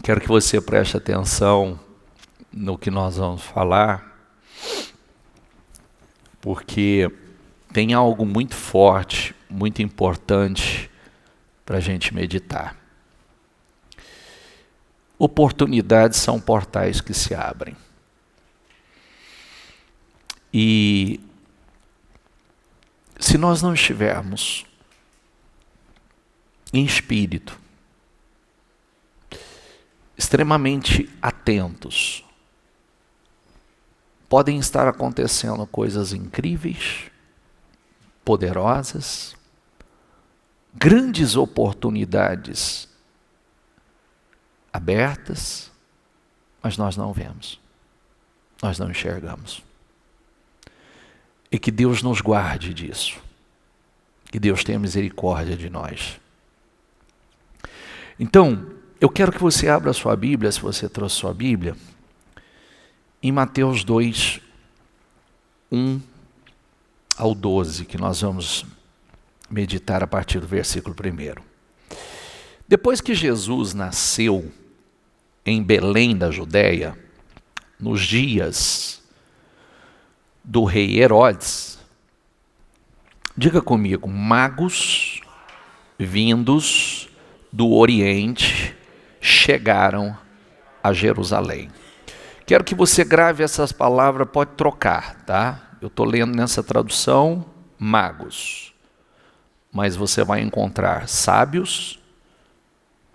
Quero que você preste atenção no que nós vamos falar, porque tem algo muito forte, muito importante para a gente meditar. Oportunidades são portais que se abrem. E se nós não estivermos em espírito, extremamente atentos, podem estar acontecendo coisas incríveis, poderosas, grandes oportunidades abertas, mas nós não vemos, nós não enxergamos. E que Deus nos guarde disso, que Deus tenha misericórdia de nós. Então, eu quero que você abra a sua Bíblia, se você trouxe sua Bíblia, em Mateus 2, 1 ao 12, que nós vamos meditar a partir do versículo 1. Depois que Jesus nasceu em Belém da Judéia, nos dias do rei Herodes, diga comigo, magos vindos do Oriente chegaram a Jerusalém. Quero que você grave essas palavras, pode trocar, tá? Eu estou lendo nessa tradução, magos. Mas você vai encontrar sábios,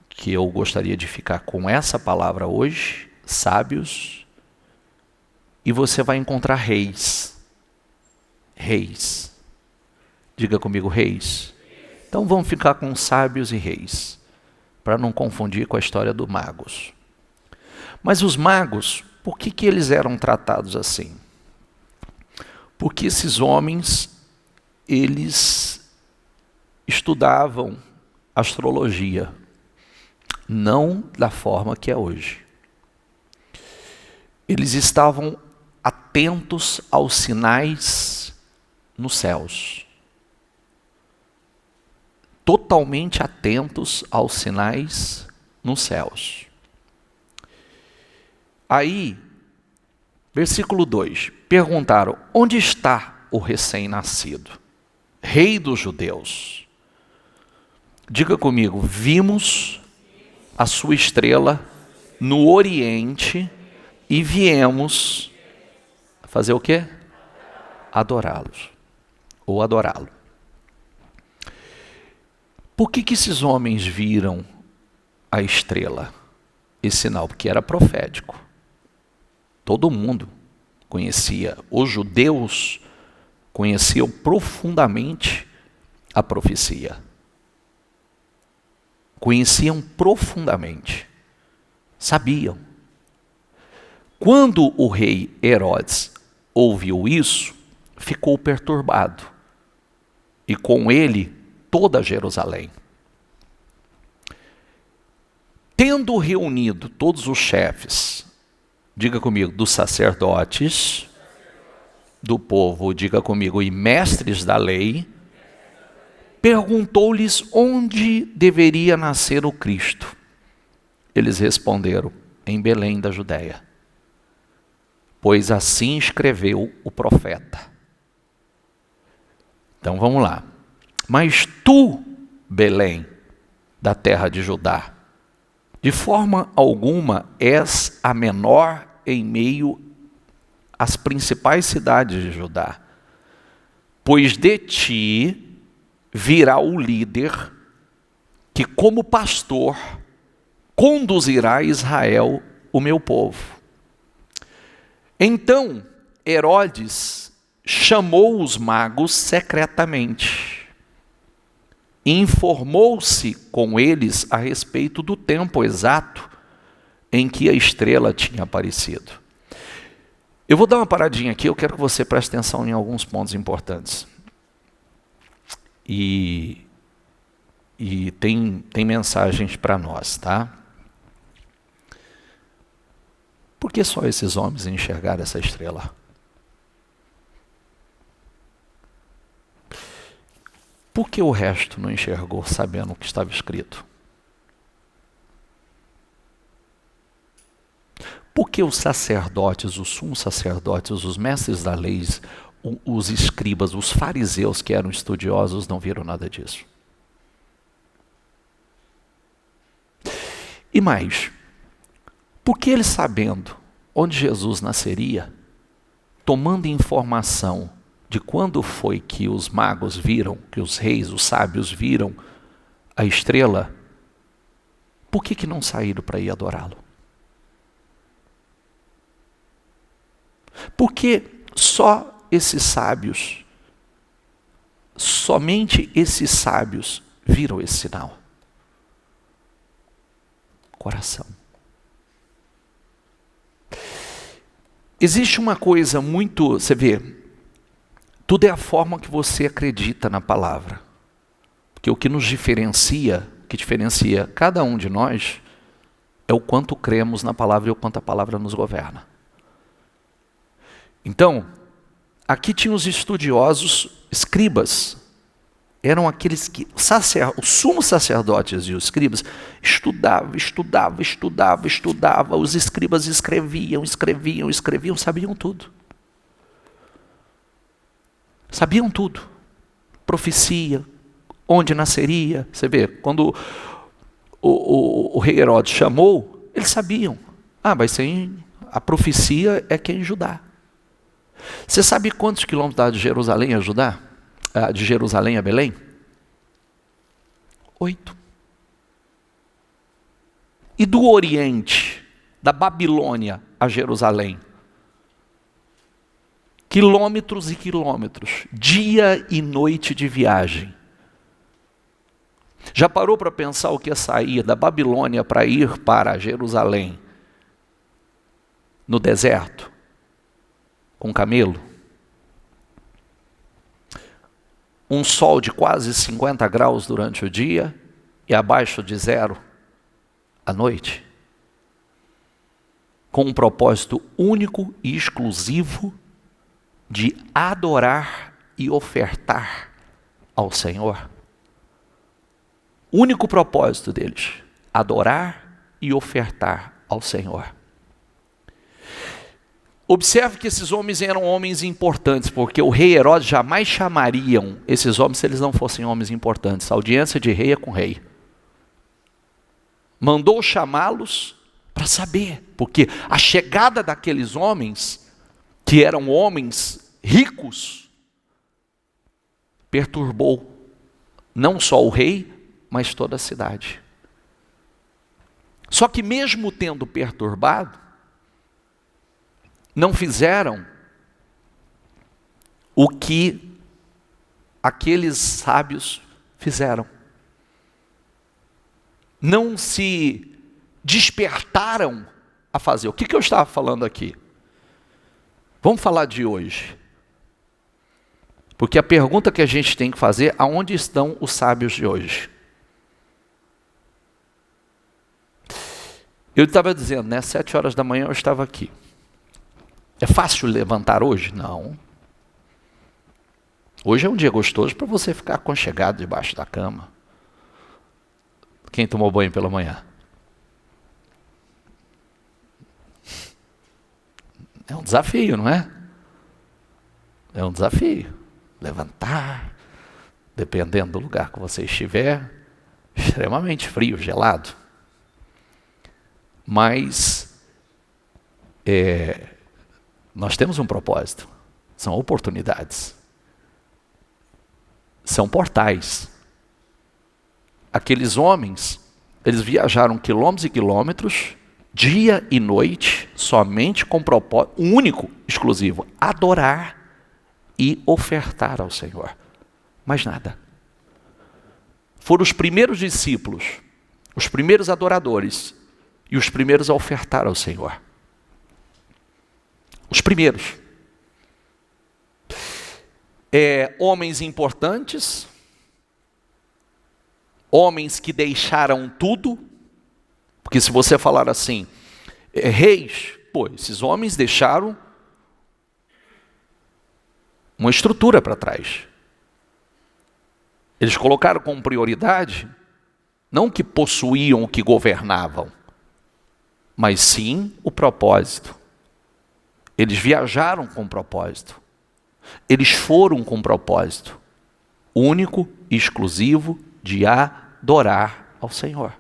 que eu gostaria de ficar com essa palavra hoje, sábios. E você vai encontrar reis. Reis. Diga comigo, reis. Então vamos ficar com sábios e reis, para não confundir com a história dos magos. Mas os magos, por que eles eram tratados assim? Porque esses homens, eles estudavam astrologia, não da forma que é hoje. Eles estavam atentos aos sinais nos céus. Totalmente atentos aos sinais nos céus. Aí, versículo 2, perguntaram, onde está o recém-nascido, rei dos judeus? Diga comigo, vimos a sua estrela no Oriente e viemos fazer o quê? Adorá-los, ou adorá-lo. Por que esses homens viram a estrela? Esse sinal, porque era profético. Todo mundo conhecia, os judeus conheciam profundamente a profecia. Conheciam profundamente, sabiam. Quando o rei Herodes ouviu isso, ficou perturbado, e com ele toda Jerusalém. Tendo reunido todos os chefes, diga comigo, dos sacerdotes, do povo, diga comigo, e mestres da lei, perguntou-lhes onde deveria nascer o Cristo. Eles responderam, em Belém da Judéia, pois assim escreveu o profeta. Então vamos lá. Mas tu, Belém, da terra de Judá, de forma alguma és a menor em meio às principais cidades de Judá, pois de ti virá o líder que, como pastor, conduzirá a Israel, o meu povo. Então Herodes chamou os magos secretamente e informou-se com eles a respeito do tempo exato em que a estrela tinha aparecido. Eu vou dar uma paradinha aqui, eu quero que você preste atenção em alguns pontos importantes. E tem mensagens para nós, tá? Por que só esses homens enxergaram essa estrela? Por que o resto não enxergou sabendo o que estava escrito? Porque os sacerdotes, os sumos sacerdotes, os mestres da lei, os escribas, os fariseus que eram estudiosos não viram nada disso. E mais, porque eles, sabendo onde Jesus nasceria, tomando informação de quando foi que os magos viram, que os reis, os sábios viram a estrela, por que não saíram para ir adorá-lo? Porque só esses sábios, somente esses sábios viram esse sinal. Coração. Existe uma coisa muito, você vê, tudo é a forma que você acredita na palavra. Porque o que nos diferencia, que diferencia cada um de nós, é o quanto cremos na palavra e o quanto a palavra nos governa. Então, aqui tinha os estudiosos, escribas, eram aqueles que, os sumos sacerdotes e os escribas, estudavam, os escribas escreviam, sabiam tudo. Sabiam tudo. Profecia, onde nasceria. Você vê, quando o rei Herodes chamou, eles sabiam. Vai ser a profecia é que é em Judá. Você sabe quantos quilômetros dá de Jerusalém a Judá? De Jerusalém a Belém? 8. E do Oriente, da Babilônia a Jerusalém? Quilômetros e quilômetros, dia e noite de viagem. Já parou para pensar o que é sair da Babilônia para ir para Jerusalém? No deserto? Com camelo? Um sol de quase 50 graus durante o dia e abaixo de 0 à noite. Com um propósito único e exclusivo de adorar e ofertar ao Senhor. Único propósito deles, adorar e ofertar ao Senhor. Observe que esses homens eram homens importantes, porque o rei Herodes jamais chamariam esses homens se eles não fossem homens importantes. A audiência de rei é com rei. Mandou chamá-los para saber, porque a chegada daqueles homens, que eram homens ricos, perturbou não só o rei, mas toda a cidade. Só que mesmo tendo perturbado, não fizeram o que aqueles sábios fizeram. Não se despertaram a fazer. O que eu estava falando aqui? Vamos falar de hoje. Porque a pergunta que a gente tem que fazer, aonde estão os sábios de hoje? Eu estava dizendo, 7 horas da manhã eu estava aqui. É fácil levantar hoje? Não. Hoje é um dia gostoso para você ficar aconchegado debaixo da cama. Quem tomou banho pela manhã? É um desafio, não é? É um desafio. Levantar, dependendo do lugar que você estiver, extremamente frio, gelado. Mas nós temos um propósito. São oportunidades. São portais. Aqueles homens, eles viajaram quilômetros e quilômetros, dia e noite, somente com propósito único, exclusivo, adorar e ofertar ao Senhor. Mais nada. Foram os primeiros discípulos, os primeiros adoradores e os primeiros a ofertar ao Senhor. Os primeiros. Homens importantes, homens que deixaram tudo, porque se você falar assim, reis, esses homens deixaram uma estrutura para trás. Eles colocaram como prioridade, não o que possuíam, o que governavam, mas sim o propósito. Eles viajaram com propósito. Eles foram com propósito, único e exclusivo, de adorar ao Senhor.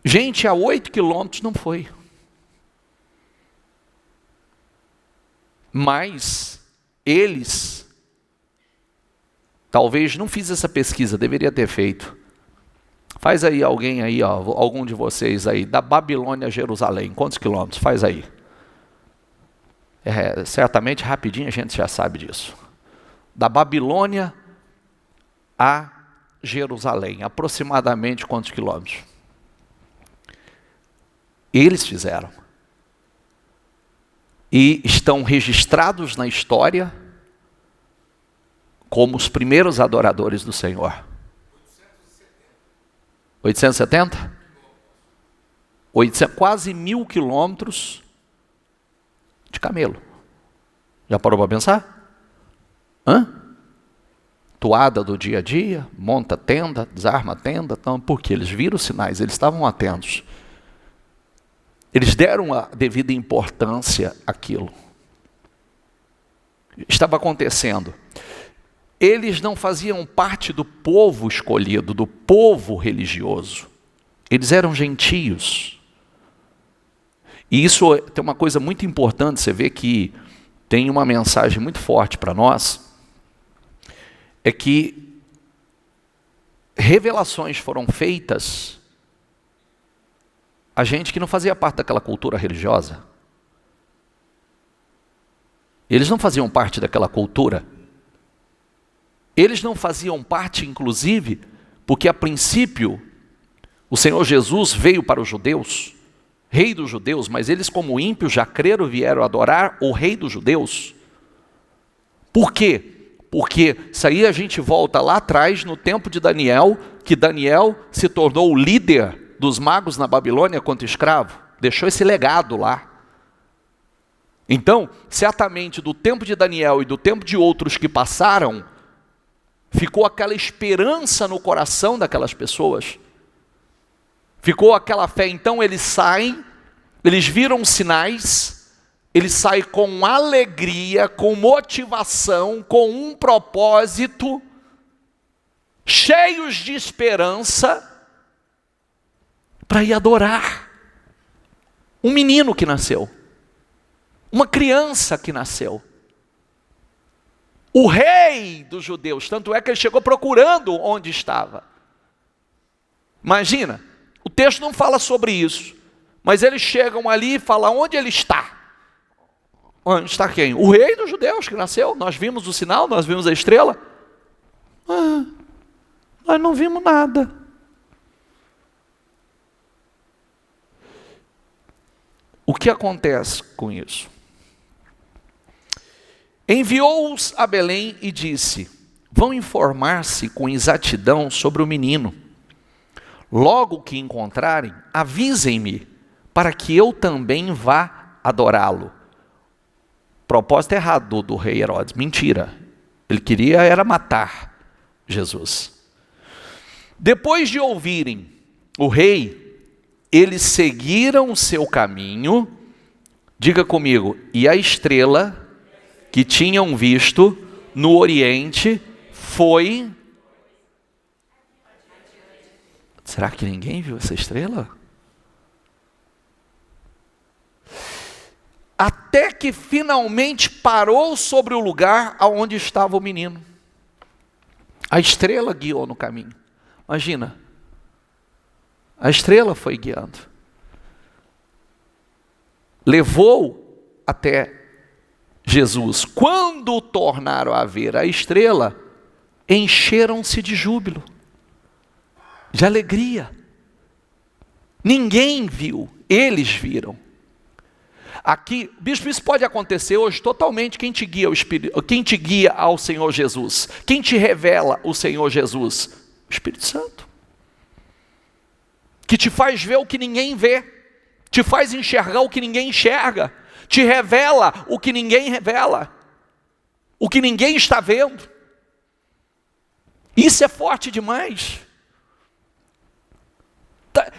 Gente, a 8 quilômetros não foi. Mas eles, talvez não fiz essa pesquisa, deveria ter feito. Faz aí alguém aí, ó, algum de vocês aí, da Babilônia a Jerusalém, quantos quilômetros? Faz aí. Certamente rapidinho a gente já sabe disso. Da Babilônia a Jerusalém, aproximadamente quantos quilômetros? Eles fizeram. E estão registrados na história como os primeiros adoradores do Senhor. 870? 800, quase 1000 quilômetros de camelo. Já parou para pensar? Toada do dia a dia, monta tenda, desarma a tenda, então, porque eles viram os sinais, eles estavam atentos. Eles deram a devida importância àquilo. Estava acontecendo. Eles não faziam parte do povo escolhido, do povo religioso. Eles eram gentios. E isso tem uma coisa muito importante, você vê que tem uma mensagem muito forte para nós, é que revelações foram feitas a gente que não fazia parte daquela cultura religiosa. Eles não faziam parte daquela cultura. Eles não faziam parte, inclusive, porque a princípio o Senhor Jesus veio para os judeus, rei dos judeus, mas eles como ímpios já creram e vieram adorar o rei dos judeus. Por quê? Porque isso aí a gente volta lá atrás no tempo de Daniel, que Daniel se tornou o líder dos magos na Babilônia quanto escravo, deixou esse legado lá. Então, certamente do tempo de Daniel e do tempo de outros que passaram, ficou aquela esperança no coração daquelas pessoas, ficou aquela fé. Então eles saem, eles viram sinais, eles saem com alegria, com motivação, com um propósito, cheios de esperança, para ir adorar um menino que nasceu, uma criança que nasceu, o rei dos judeus. Tanto é que ele chegou procurando onde estava. Imagina, o texto não fala sobre isso, mas eles chegam ali e falam onde ele está. Onde está quem? O rei dos judeus que nasceu. Nós vimos o sinal, nós vimos a estrela. Nós não vimos nada. O que acontece com isso? Enviou-os a Belém e disse: vão informar-se com exatidão sobre o menino. Logo que encontrarem, avisem-me, para que eu também vá adorá-lo. Propósito errado do rei Herodes, mentira. Ele queria era matar Jesus. Depois de ouvirem o rei, eles seguiram o seu caminho. Diga comigo, e a estrela que tinham visto no Oriente foi... Será que ninguém viu essa estrela? Até que finalmente parou sobre o lugar onde estava o menino. A estrela guiou no caminho. Imagina, a estrela foi guiando. Levou até Jesus. Quando tornaram a ver a estrela, encheram-se de júbilo, de alegria. Ninguém viu, eles viram. Aqui, bispo, isso pode acontecer hoje totalmente. Quem te guia, quem te guia ao Senhor Jesus? Quem te revela o Senhor Jesus? O Espírito Santo. Que te faz ver o que ninguém vê, te faz enxergar o que ninguém enxerga, te revela o que ninguém revela, o que ninguém está vendo. Isso é forte demais.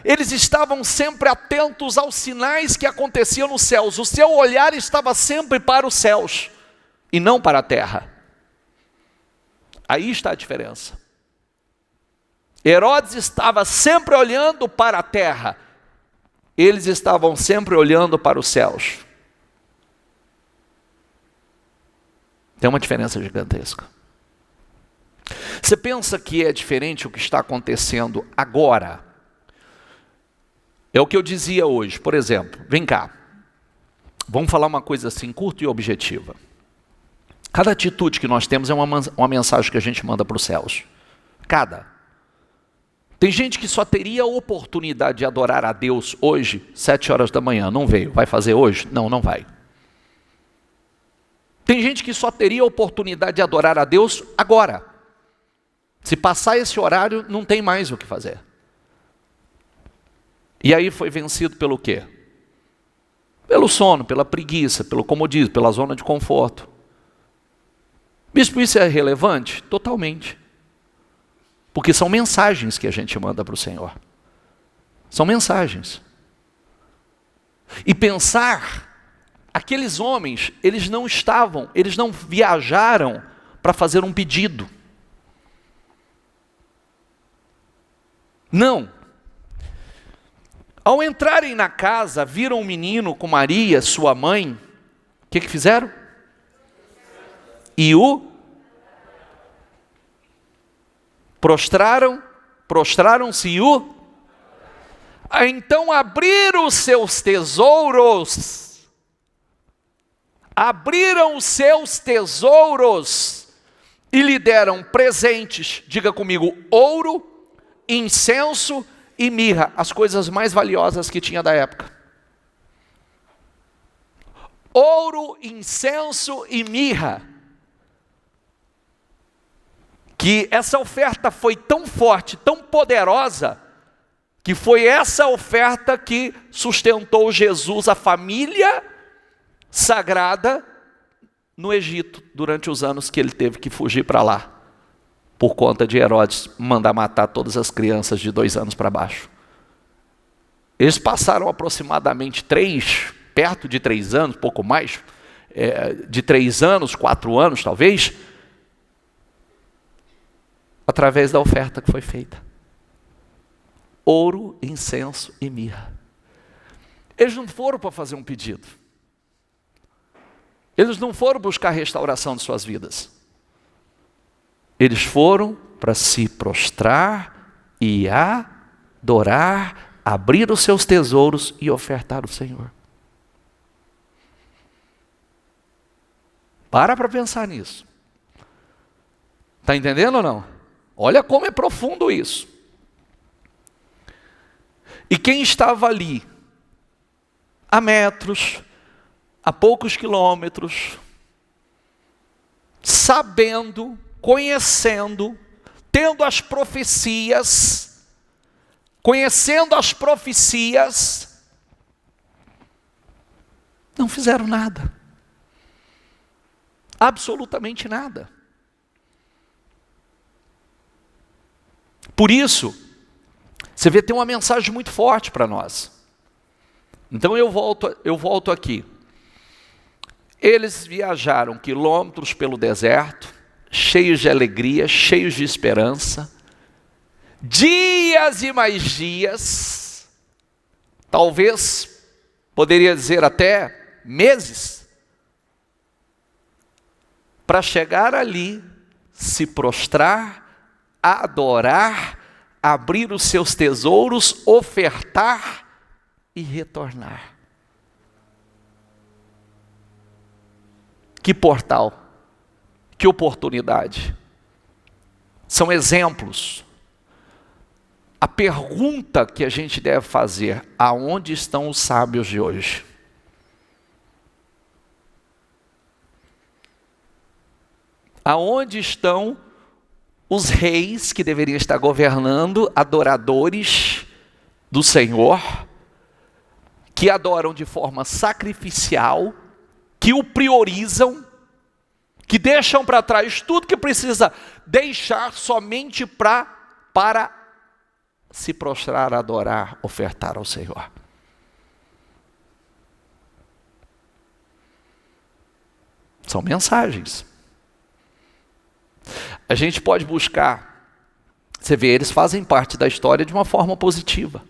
Eles estavam sempre atentos aos sinais que aconteciam nos céus. O seu olhar estava sempre para os céus e não para a terra. Aí está a diferença. Herodes estava sempre olhando para a terra. Eles estavam sempre olhando para os céus. Tem uma diferença gigantesca. Você pensa que é diferente o que está acontecendo agora? É o que eu dizia hoje, por exemplo, vem cá, vamos falar uma coisa assim, curta e objetiva. Cada atitude que nós temos é uma mensagem que a gente manda para os céus. Cada. Tem gente que só teria a oportunidade de adorar a Deus hoje, 7 horas da manhã, não veio, vai fazer hoje? Não, não vai. Tem gente que só teria a oportunidade de adorar a Deus agora. Se passar esse horário, não tem mais o que fazer. E aí foi vencido pelo quê? Pelo sono, pela preguiça, pelo comodismo, pela zona de conforto. Bispo, isso é relevante? Totalmente. Porque são mensagens que a gente manda para o Senhor. São mensagens. E pensar, aqueles homens, eles não viajaram para fazer um pedido. Não. Ao entrarem na casa, viram um menino com Maria, sua mãe. O que fizeram? E o prostraram-se e o... Então abriram os seus tesouros. Abriram os seus tesouros e lhe deram presentes. Diga comigo, ouro, incenso e mirra, as coisas mais valiosas que tinha da época. Ouro, incenso e mirra. Que essa oferta foi tão forte, tão poderosa, que foi essa oferta que sustentou Jesus, a família sagrada, no Egito, durante os anos que ele teve que fugir para lá. Por conta de Herodes mandar matar todas as crianças de 2 anos para baixo. Eles passaram aproximadamente perto de 3 anos, pouco mais, de 3 anos, 4 anos talvez, através da oferta que foi feita. Ouro, incenso e mirra. Eles não foram para fazer um pedido. Eles não foram buscar a restauração de suas vidas. Eles foram para se prostrar e adorar, abrir os seus tesouros e ofertar ao Senhor. Para pensar nisso. Está entendendo ou não? Olha como é profundo isso. E quem estava ali, a metros, a poucos quilômetros, sabendo, conhecendo, tendo as profecias, conhecendo as profecias, não fizeram nada. Absolutamente nada. Por isso, você vê, tem uma mensagem muito forte para nós. Então eu volto aqui. Eles viajaram quilômetros pelo deserto, cheios de alegria, cheios de esperança, dias e mais dias, talvez, poderia dizer até meses, para chegar ali, se prostrar, adorar, abrir os seus tesouros, ofertar e retornar. Que portal, que oportunidade. São exemplos. A pergunta que a gente deve fazer: aonde estão os sábios de hoje? Aonde estão os reis que deveriam estar governando, adoradores do Senhor, que adoram de forma sacrificial, que o priorizam, que deixam para trás tudo que precisa deixar somente para se prostrar, adorar, ofertar ao Senhor. São mensagens. A gente pode buscar, você vê, eles fazem parte da história de uma forma positiva.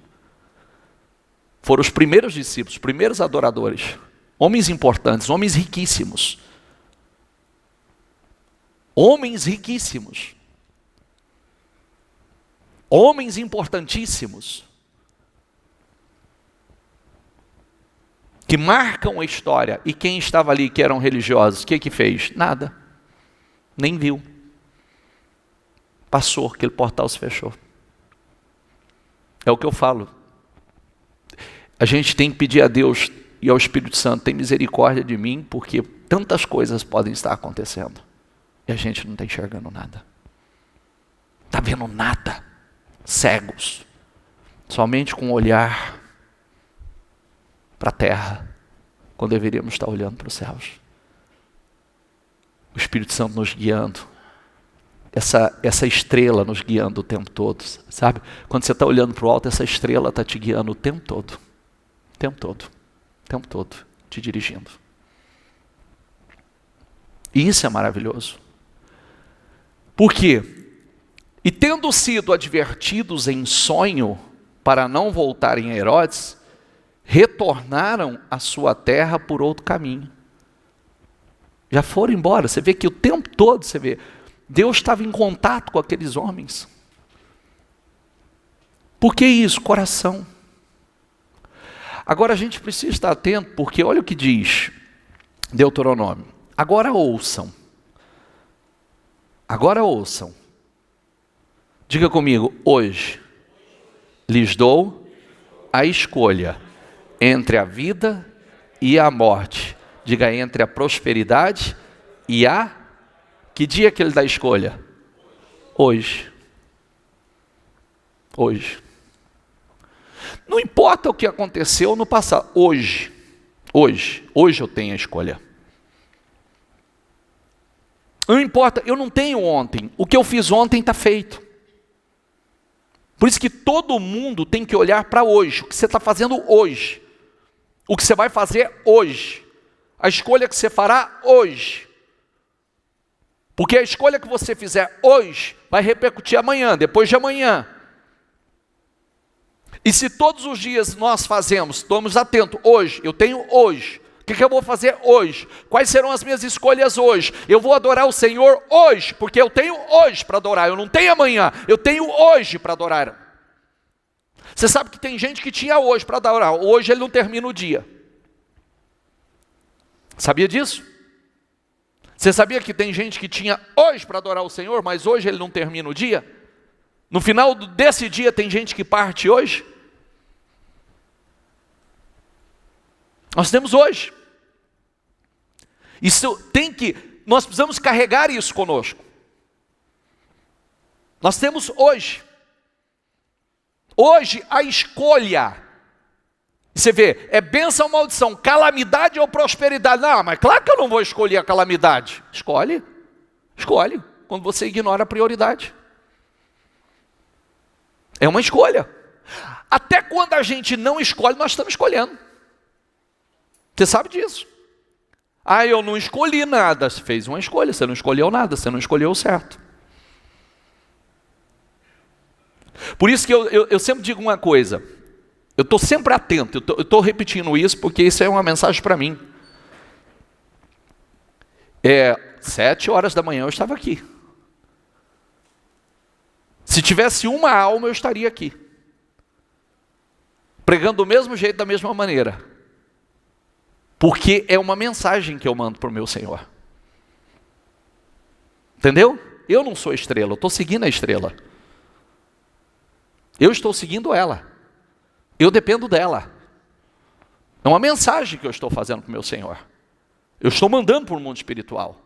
Foram os primeiros discípulos, os primeiros adoradores, homens importantes, homens riquíssimos. Homens riquíssimos. Homens importantíssimos. Que marcam a história. E quem estava ali que eram religiosos, o que fez? Nada. Nem viu. Passou, aquele portal se fechou. É o que eu falo. A gente tem que pedir a Deus e ao Espírito Santo, tem misericórdia de mim, porque tantas coisas podem estar acontecendo. E a gente não está enxergando nada. Está vendo nada. Cegos. Somente com um olhar para a terra, quando deveríamos estar olhando para os céus. O Espírito Santo nos guiando. Essa estrela nos guiando o tempo todo, sabe? Quando você está olhando para o alto, essa estrela está te guiando o tempo todo. O tempo todo. O tempo todo. Te dirigindo. E isso é maravilhoso. Por quê? E tendo sido advertidos em sonho para não voltarem a Herodes, retornaram à sua terra por outro caminho. Já foram embora. Você vê que o tempo todo, você vê, Deus estava em contato com aqueles homens. Por que isso? Coração. Agora a gente precisa estar atento, porque olha o que diz Deuteronômio. Agora ouçam. Agora ouçam. Diga comigo, hoje lhes dou a escolha entre a vida e a morte. Diga, entre a prosperidade e a... Que dia que ele dá a escolha? Hoje. Hoje. Não importa o que aconteceu no passado. Hoje. Hoje. Hoje eu tenho a escolha. Não importa, eu não tenho ontem. O que eu fiz ontem está feito. Por isso que todo mundo tem que olhar para hoje. O que você está fazendo hoje. O que você vai fazer hoje. A escolha que você fará hoje. Porque a escolha que você fizer hoje vai repercutir amanhã, depois de amanhã. E se todos os dias nós fazemos, estamos atentos, hoje, eu tenho hoje. O que eu vou fazer hoje? Quais serão as minhas escolhas hoje? Eu vou adorar o Senhor hoje, porque eu tenho hoje para adorar. Eu não tenho amanhã, eu tenho hoje para adorar. Você sabe que tem gente que tinha hoje para adorar. Hoje ele não termina o dia. Sabia disso? Você sabia que tem gente que tinha hoje para adorar o Senhor, mas hoje ele não termina o dia? No final desse dia tem gente que parte hoje? Nós temos hoje. Nós precisamos carregar isso conosco. Nós temos hoje. Hoje a escolha. Você vê, é bênção ou maldição, calamidade ou prosperidade? Não, mas claro que eu não vou escolher a calamidade. Escolhe. Escolhe, quando você ignora a prioridade. É uma escolha. Até quando a gente não escolhe, nós estamos escolhendo. Você sabe disso. Ah, eu não escolhi nada. Você fez uma escolha, você não escolheu nada, você não escolheu o certo. Por isso que eu sempre digo uma coisa. Eu estou sempre atento, eu estou repetindo isso, porque isso é uma mensagem para mim. 7 horas da manhã eu estava aqui. Se tivesse uma alma, eu estaria aqui. Pregando do mesmo jeito, da mesma maneira. Porque é uma mensagem que eu mando para o meu Senhor. Entendeu? Eu não sou estrela, eu estou seguindo a estrela. Eu estou seguindo ela. Eu dependo dela. É uma mensagem que eu estou fazendo para o meu Senhor. Eu estou mandando para o mundo espiritual.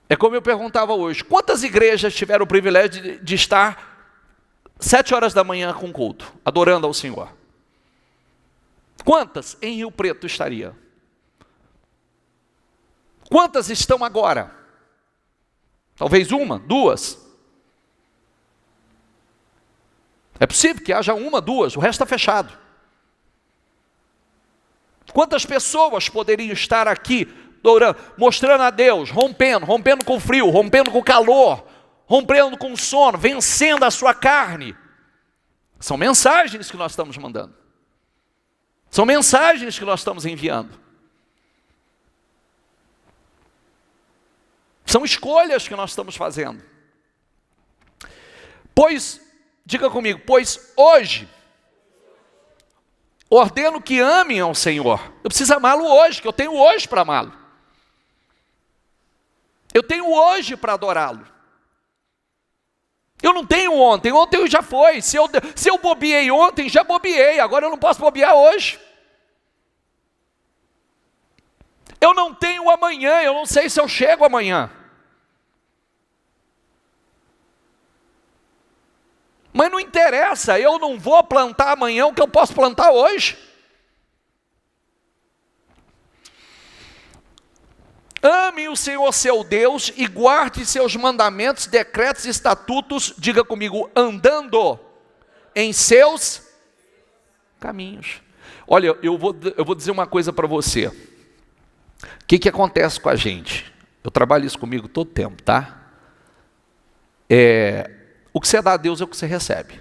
É como eu perguntava hoje, quantas igrejas tiveram o privilégio de estar 7 horas da manhã com culto, adorando ao Senhor? Quantas em Rio Preto estaria? Quantas estão agora? Talvez uma, duas. É possível que haja uma, duas, o resto está fechado. Quantas pessoas poderiam estar aqui orando, mostrando a Deus, rompendo com o frio, rompendo com o calor, rompendo com o sono, vencendo a sua carne? São mensagens que nós estamos mandando. São mensagens que nós estamos enviando. São escolhas que nós estamos fazendo. Pois, diga comigo, pois hoje ordeno que amem ao Senhor. Eu preciso amá-lo hoje, que eu tenho hoje para amá-lo. Eu tenho hoje para adorá-lo. Eu não tenho ontem eu já foi. Se eu bobeei ontem, já bobeei. Agora eu não posso bobear hoje. Eu não tenho amanhã, eu não sei se eu chego amanhã. Mas não interessa, eu não vou plantar amanhã o que eu posso plantar hoje. Ame o Senhor seu Deus e guarde seus mandamentos, decretos e estatutos, diga comigo, andando em seus caminhos. Olha, eu vou dizer uma coisa para você. O que acontece com a gente? Eu trabalho isso comigo todo tempo, tá? O que você dá a Deus é o que você recebe.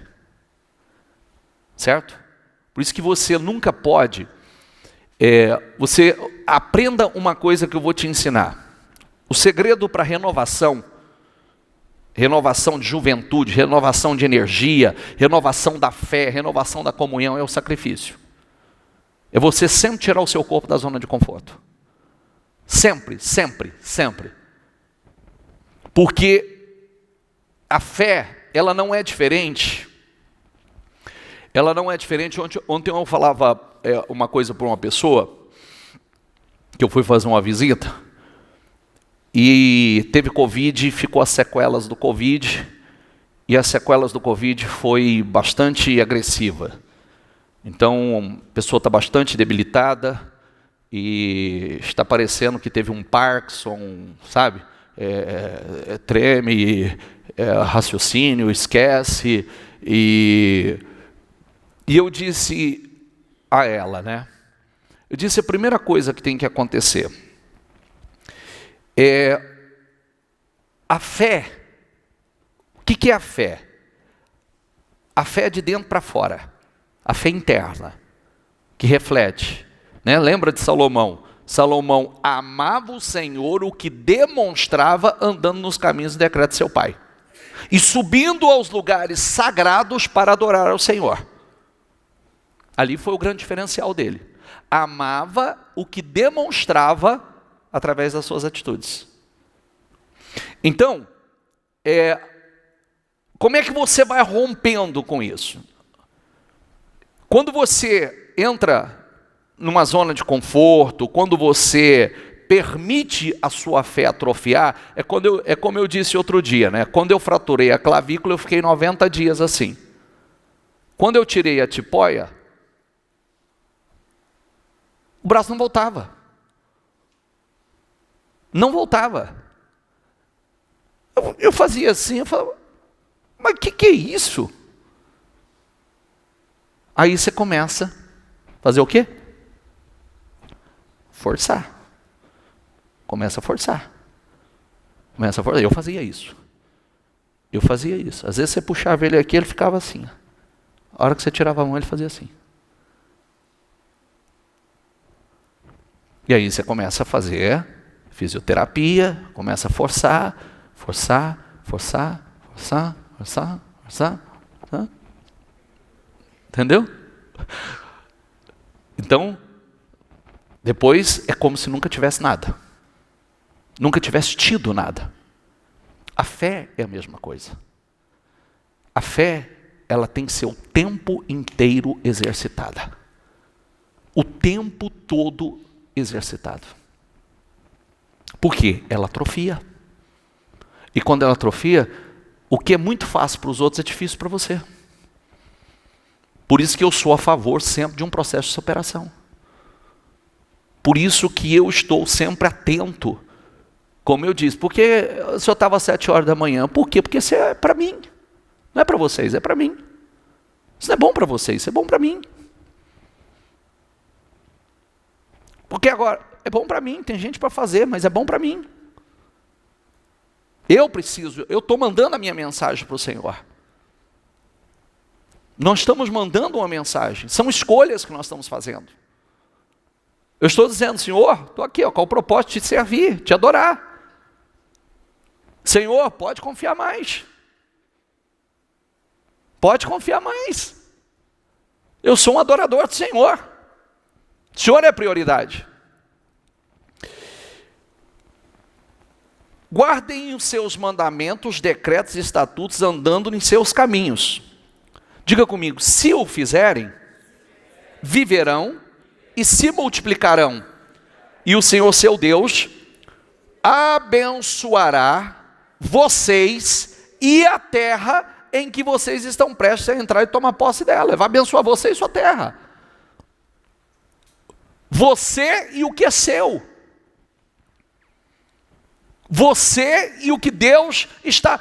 Certo? Por isso que você nunca pode... você aprenda uma coisa que eu vou te ensinar. O segredo para renovação de juventude, renovação de energia, renovação da fé, renovação da comunhão, é o sacrifício. É você sempre tirar o seu corpo da zona de conforto. Sempre, sempre, sempre. Porque a fé, ela não é diferente. Ela não é diferente. Ontem eu falava uma coisa para uma pessoa, que eu fui fazer uma visita, e teve Covid, ficou as sequelas do Covid, e as sequelas do Covid foi bastante agressiva. Então, a pessoa está bastante debilitada, e está parecendo que teve um Parkinson, sabe? Treme, raciocínio, esquece. E eu disse a ela, né? Eu disse, a primeira coisa que tem que acontecer é a fé. O que é a fé? A fé é de dentro para fora. A fé interna, que reflete. Né? Lembra de Salomão? Salomão amava o Senhor, o que demonstrava andando nos caminhos e decretos de seu pai. E subindo aos lugares sagrados para adorar ao Senhor. Ali foi o grande diferencial dele. Amava o que demonstrava através das suas atitudes. Então, como é que você vai rompendo com isso? Quando você entra numa zona de conforto, quando você permite a sua fé atrofiar, é como eu disse outro dia, né? Quando eu fraturei a clavícula, eu fiquei 90 dias assim. Quando eu tirei a tipoia, o braço não voltava. Não voltava. Eu fazia assim, eu falava, mas o que é isso? Aí você começa a fazer o quê? Forçar. Começa a forçar. Começa a forçar. Eu fazia isso. Às vezes você puxava ele aqui, ele ficava assim. A hora que você tirava a mão, ele fazia assim. E aí você começa a fazer fisioterapia, começa a forçar. Entendeu? Então, depois é como se nunca tivesse nada. Nunca tivesse tido nada. A fé é a mesma coisa. A fé, ela tem que ser o tempo inteiro exercitada. O tempo todo exercitado. Por quê? Ela atrofia. E quando ela atrofia, o que é muito fácil para os outros é difícil para você. Por isso que eu sou a favor sempre de um processo de superação. Por isso que eu estou sempre atento. Como eu disse, porque o senhor estava às 7 horas da manhã. Por quê? Porque isso é para mim. Não é para vocês, é para mim. Isso não é bom para você, isso é bom para mim. Porque agora, é bom para mim, tem gente para fazer, mas é bom para mim. Eu estou mandando a minha mensagem para o Senhor. Nós estamos mandando uma mensagem, são escolhas que nós estamos fazendo. Eu estou dizendo, Senhor, estou aqui, com o propósito de te servir, te adorar. Senhor, pode confiar mais. Pode confiar mais. Eu sou um adorador do Senhor. O Senhor é prioridade. Guardem os seus mandamentos, decretos e estatutos, andando em seus caminhos. Diga comigo, se o fizerem, viverão e se multiplicarão. E o Senhor seu Deus abençoará vocês e a terra em que vocês estão prestes a entrar e tomar posse dela. Ele vai abençoar você e sua terra. Você e o que é seu. Você e o que Deus está...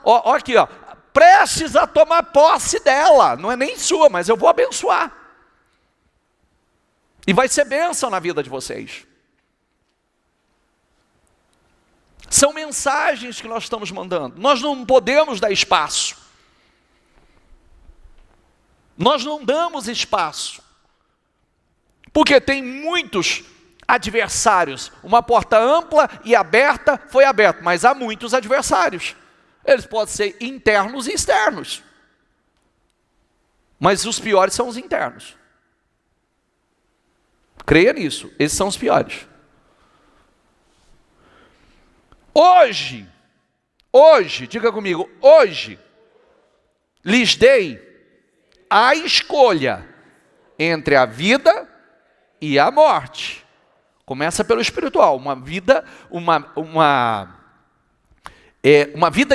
Olha aqui, ó, prestes a tomar posse dela. Não é nem sua, mas eu vou abençoar. E vai ser bênção na vida de vocês. São mensagens que nós estamos mandando. Nós não podemos dar espaço. Nós não damos espaço. Porque tem muitos adversários. Uma porta ampla e aberta foi aberta, mas há muitos adversários. Eles podem ser internos e externos. Mas os piores são os internos. Creia nisso, esses são os piores. Hoje, diga comigo, hoje, lhes dei a escolha entre a vida e a morte. Começa pelo espiritual, uma vida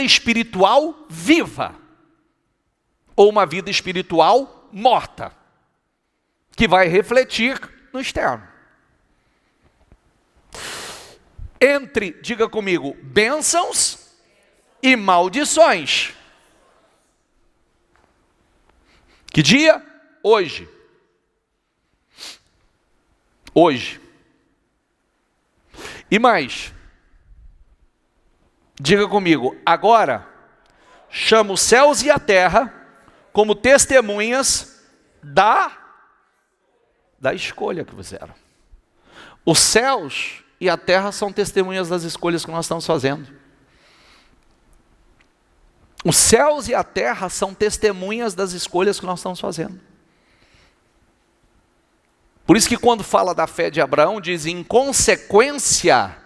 espiritual viva, ou uma vida espiritual morta, que vai refletir no externo. Entre, diga comigo, bênçãos e maldições. Que dia? Hoje. Hoje. E mais, diga comigo, agora chamo os céus e a terra como testemunhas da escolha que fizeram. Os céus e a terra são testemunhas das escolhas que nós estamos fazendo. Os céus e a terra são testemunhas das escolhas que nós estamos fazendo. Por isso que quando fala da fé de Abraão, diz em consequência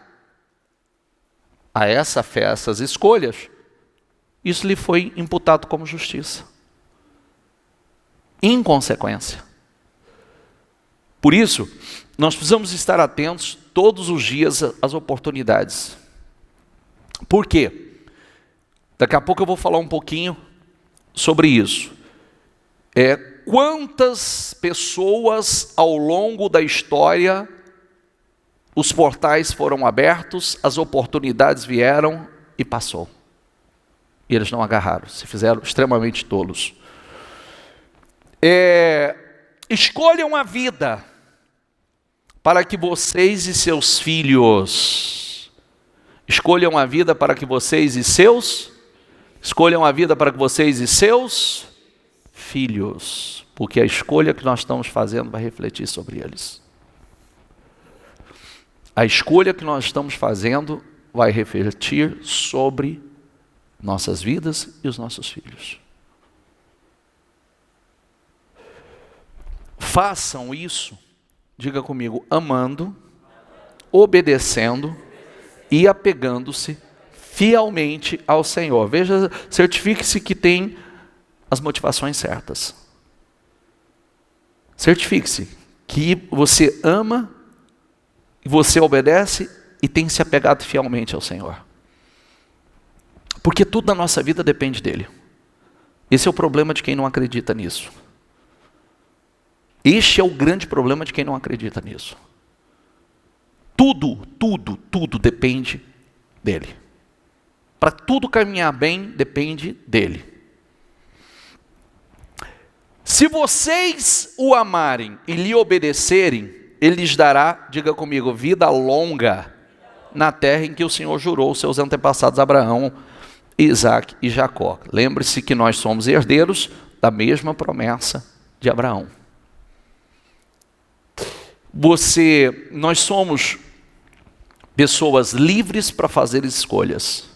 a essa fé, a essas escolhas, isso lhe foi imputado como justiça. Em consequência. Por isso, nós precisamos estar atentos todos os dias às oportunidades. Por quê? Daqui a pouco eu vou falar um pouquinho sobre isso. Quantas pessoas ao longo da história, os portais foram abertos, as oportunidades vieram e passou. E eles não agarraram, se fizeram extremamente tolos. Escolham a vida para que vocês e seus filhos, escolham a vida para que vocês e seus, escolham a vida para que vocês e seus filhos, porque a escolha que nós estamos fazendo vai refletir sobre eles. A escolha que nós estamos fazendo vai refletir sobre nossas vidas e os nossos filhos. Façam isso, diga comigo, amando, obedecendo e apegando-se fielmente ao Senhor. Veja, certifique-se que tem as motivações certas. Certifique-se que você ama, você obedece e tem se apegado fielmente ao Senhor. Porque tudo na nossa vida depende dele. Esse é o problema de quem não acredita nisso. Este é o grande problema de quem não acredita nisso. Tudo depende dele. Para tudo caminhar bem, depende dele. Se vocês o amarem e lhe obedecerem, ele lhes dará, diga comigo, vida longa na terra em que o Senhor jurou aos seus antepassados Abraão, Isaque e Jacó. Lembre-se que nós somos herdeiros da mesma promessa de Abraão. Nós somos pessoas livres para fazer escolhas,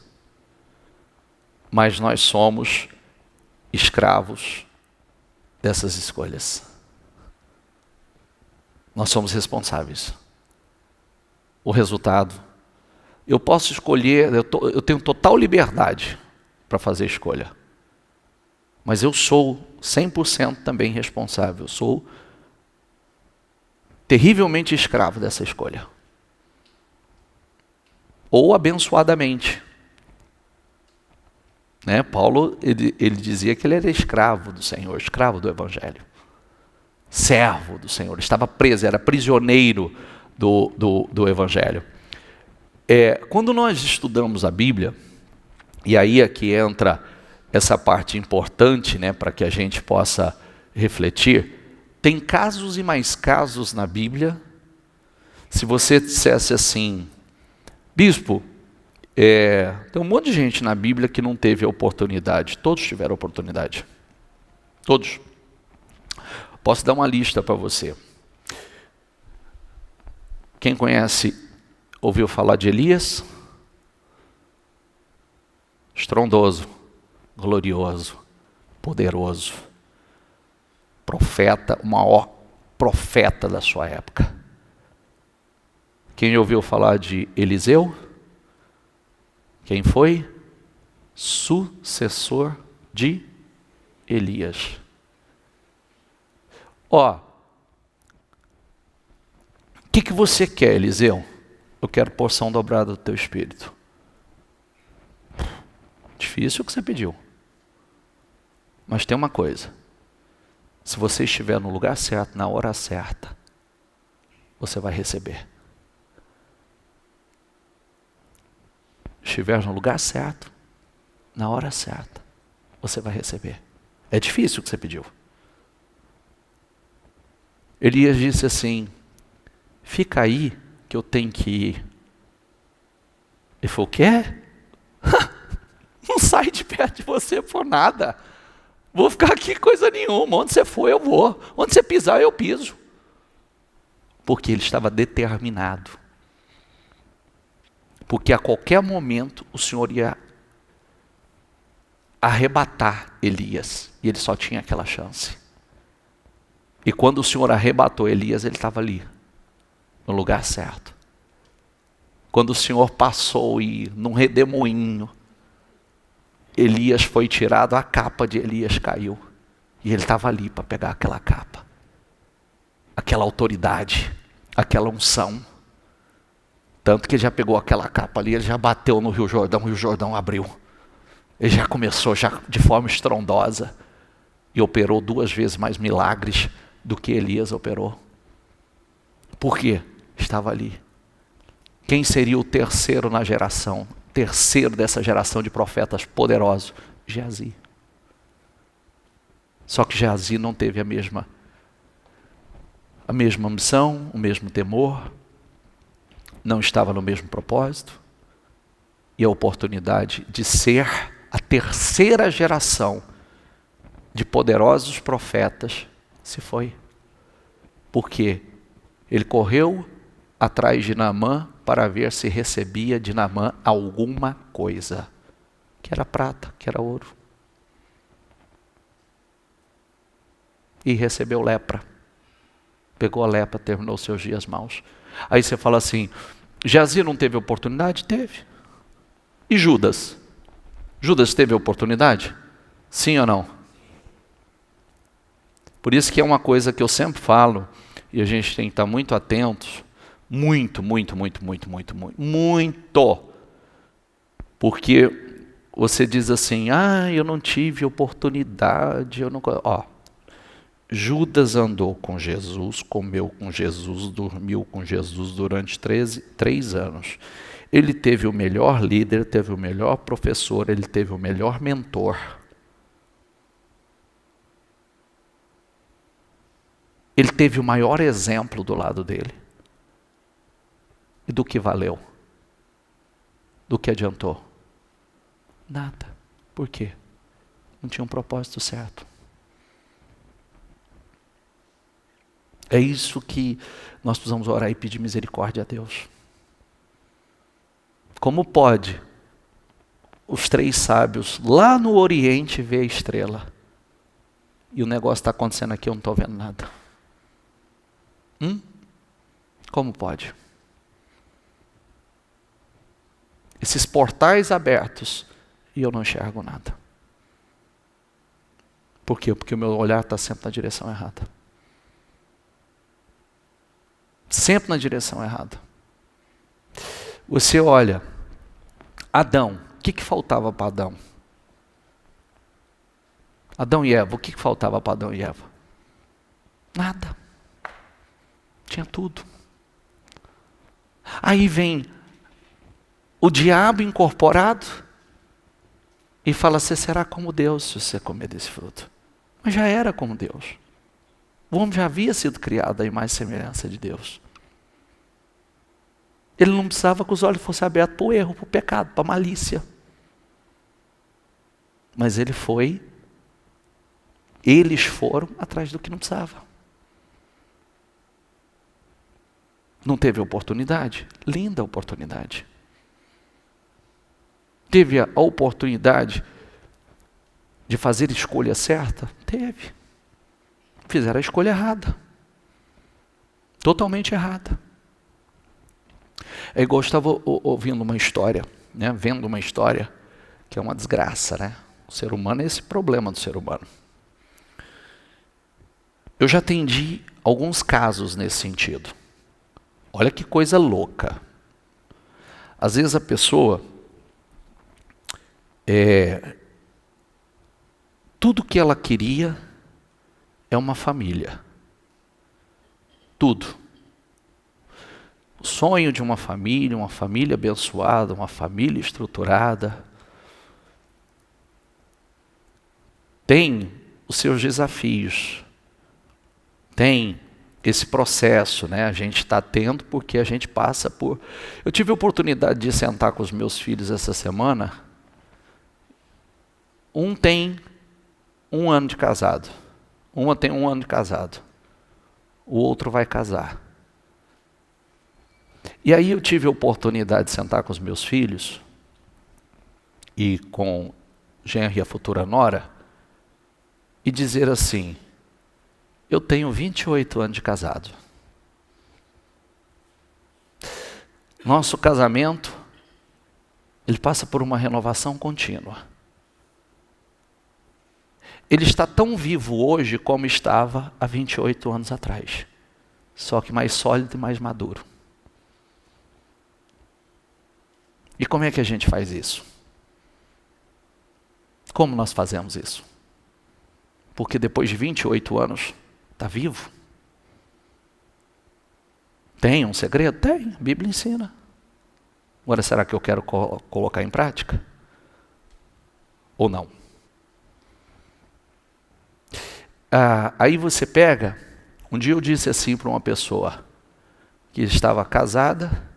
mas nós somos escravos dessas escolhas. Nós somos responsáveis. O resultado, eu posso escolher, eu tenho total liberdade para fazer escolha, mas eu sou 100% também responsável. Eu sou terrivelmente escravo dessa escolha. Ou abençoadamente. Né? Paulo, ele dizia que ele era escravo do Senhor, escravo do Evangelho. Servo do Senhor, estava preso, era prisioneiro do Evangelho. Quando nós estudamos a Bíblia, e aí aqui entra essa parte importante, né, para que a gente possa refletir, tem casos e mais casos na Bíblia. Se você dissesse assim, bispo, tem um monte de gente na Bíblia que não teve a oportunidade. Todos tiveram oportunidade. Todos. Posso dar uma lista para você. Quem conhece, ouviu falar de Elias? Estrondoso, glorioso, poderoso. Profeta, o maior profeta da sua época. Quem ouviu falar de Eliseu? Quem foi? Sucessor de Elias. O que você quer, Eliseu? Eu quero porção dobrada do teu espírito. Difícil o que você pediu. Mas tem uma coisa. Se você estiver no lugar certo, na hora certa, você vai receber. Estiver no lugar certo, na hora certa, você vai receber. É difícil o que você pediu. Elias disse assim, fica aí que eu tenho que ir. Ele falou, quer? Não sai de perto de você por nada. Vou ficar aqui coisa nenhuma. Onde você for, eu vou. Onde você pisar, eu piso. Porque ele estava determinado. Porque a qualquer momento o Senhor ia arrebatar Elias. E ele só tinha aquela chance. E quando o Senhor arrebatou Elias, ele estava ali, no lugar certo. Quando o Senhor passou e num redemoinho, Elias foi tirado, a capa de Elias caiu. E ele estava ali para pegar aquela capa. Aquela autoridade, aquela unção. Tanto que ele já pegou aquela capa ali, ele já bateu no Rio Jordão abriu. Ele já começou já de forma estrondosa. E operou 2 vezes mais milagres do que Elias operou. Por quê? Estava ali. Quem seria o terceiro na geração? Terceiro dessa geração de profetas poderosos? Geazi. Só que Geazi não teve a mesma missão, o mesmo temor, não estava no mesmo propósito, e a oportunidade de ser a terceira geração de poderosos profetas se foi. Porque ele correu atrás de Naamã para ver se recebia de Naamã alguma coisa, que era prata, que era ouro. E recebeu lepra. Pegou a lepra, terminou seus dias maus. Aí você fala assim, Geazi não teve oportunidade? Teve. E Judas? Judas teve oportunidade? Sim ou não? Por isso que é uma coisa que eu sempre falo, e a gente tem que estar muito atentos, muito. Porque você diz assim, eu não tive oportunidade, eu não... Judas andou com Jesus, comeu com Jesus, dormiu com Jesus durante 3 anos. Ele teve o melhor líder, teve o melhor professor, ele teve o melhor mentor. Ele teve o maior exemplo do lado dele. E do que valeu? Do que adiantou? Nada. Por quê? Não tinha um propósito certo. É isso que nós precisamos orar e pedir misericórdia a Deus. Como pode os 3 sábios lá no Oriente ver a estrela? E o negócio está acontecendo aqui, eu não estou vendo nada. Como pode? Esses portais abertos e eu não enxergo nada. Por quê? Porque o meu olhar está sempre na direção errada. Sempre na direção errada. Você olha, Adão, o que faltava para Adão? Adão e Eva, o que faltava para Adão e Eva? Nada. Tinha tudo. Aí vem o diabo incorporado e fala: você será como Deus se você comer desse fruto. Mas já era como Deus. O homem já havia sido criado à imagem e semelhança de Deus. Ele não precisava que os olhos fossem abertos para o erro, para o pecado, para a malícia. Mas eles foram atrás do que não precisava. Não teve oportunidade? Linda oportunidade. Teve a oportunidade de fazer a escolha certa? Teve. Fizeram a escolha errada. Totalmente errada. É igual eu estava ouvindo uma história, né? Vendo uma história, que é uma desgraça, né? O ser humano é esse problema do ser humano. Eu já atendi alguns casos nesse sentido. Olha que coisa louca. Às vezes a pessoa, tudo que ela queria é uma família. Tudo. O sonho de uma família abençoada, uma família estruturada. Tem os seus desafios. Tem esse processo, né? A gente está tendo porque a gente passa por... Eu tive a oportunidade de sentar com os meus filhos essa semana. Um tem 1 ano de casado. Uma tem 1 ano de casado. O outro vai casar. E aí eu tive a oportunidade de sentar com os meus filhos e com genro e a futura nora e dizer assim: eu tenho 28 anos de casado. Nosso casamento, ele passa por uma renovação contínua. Ele está tão vivo hoje como estava há 28 anos atrás. Só que mais sólido e mais maduro. E como é que a gente faz isso? Como nós fazemos isso? Porque depois de 28 anos, está vivo? Tem um segredo? Tem, a Bíblia ensina. Agora, será que eu quero colocar em prática? Ou não? Aí você pega, um dia eu disse assim para uma pessoa que estava casada,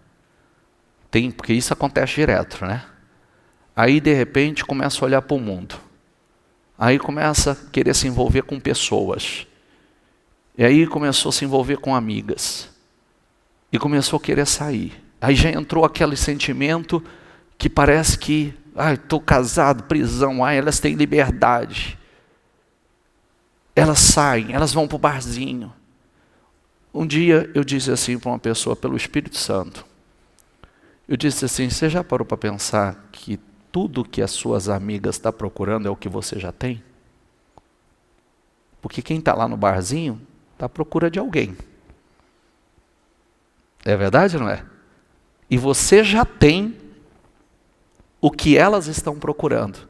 porque isso acontece direto, né? Aí de repente começa a olhar para o mundo. Aí começa a querer se envolver com pessoas. E aí começou a se envolver com amigas. E começou a querer sair. Aí já entrou aquele sentimento que parece que, estou casado, prisão, elas têm liberdade. Elas saem, elas vão para o barzinho. Um dia eu disse assim para uma pessoa, pelo Espírito Santo, eu disse assim: você já parou para pensar que tudo que as suas amigas estão procurando é o que você já tem? Porque quem está lá no barzinho está à procura de alguém. É verdade ou não é? E você já tem o que elas estão procurando.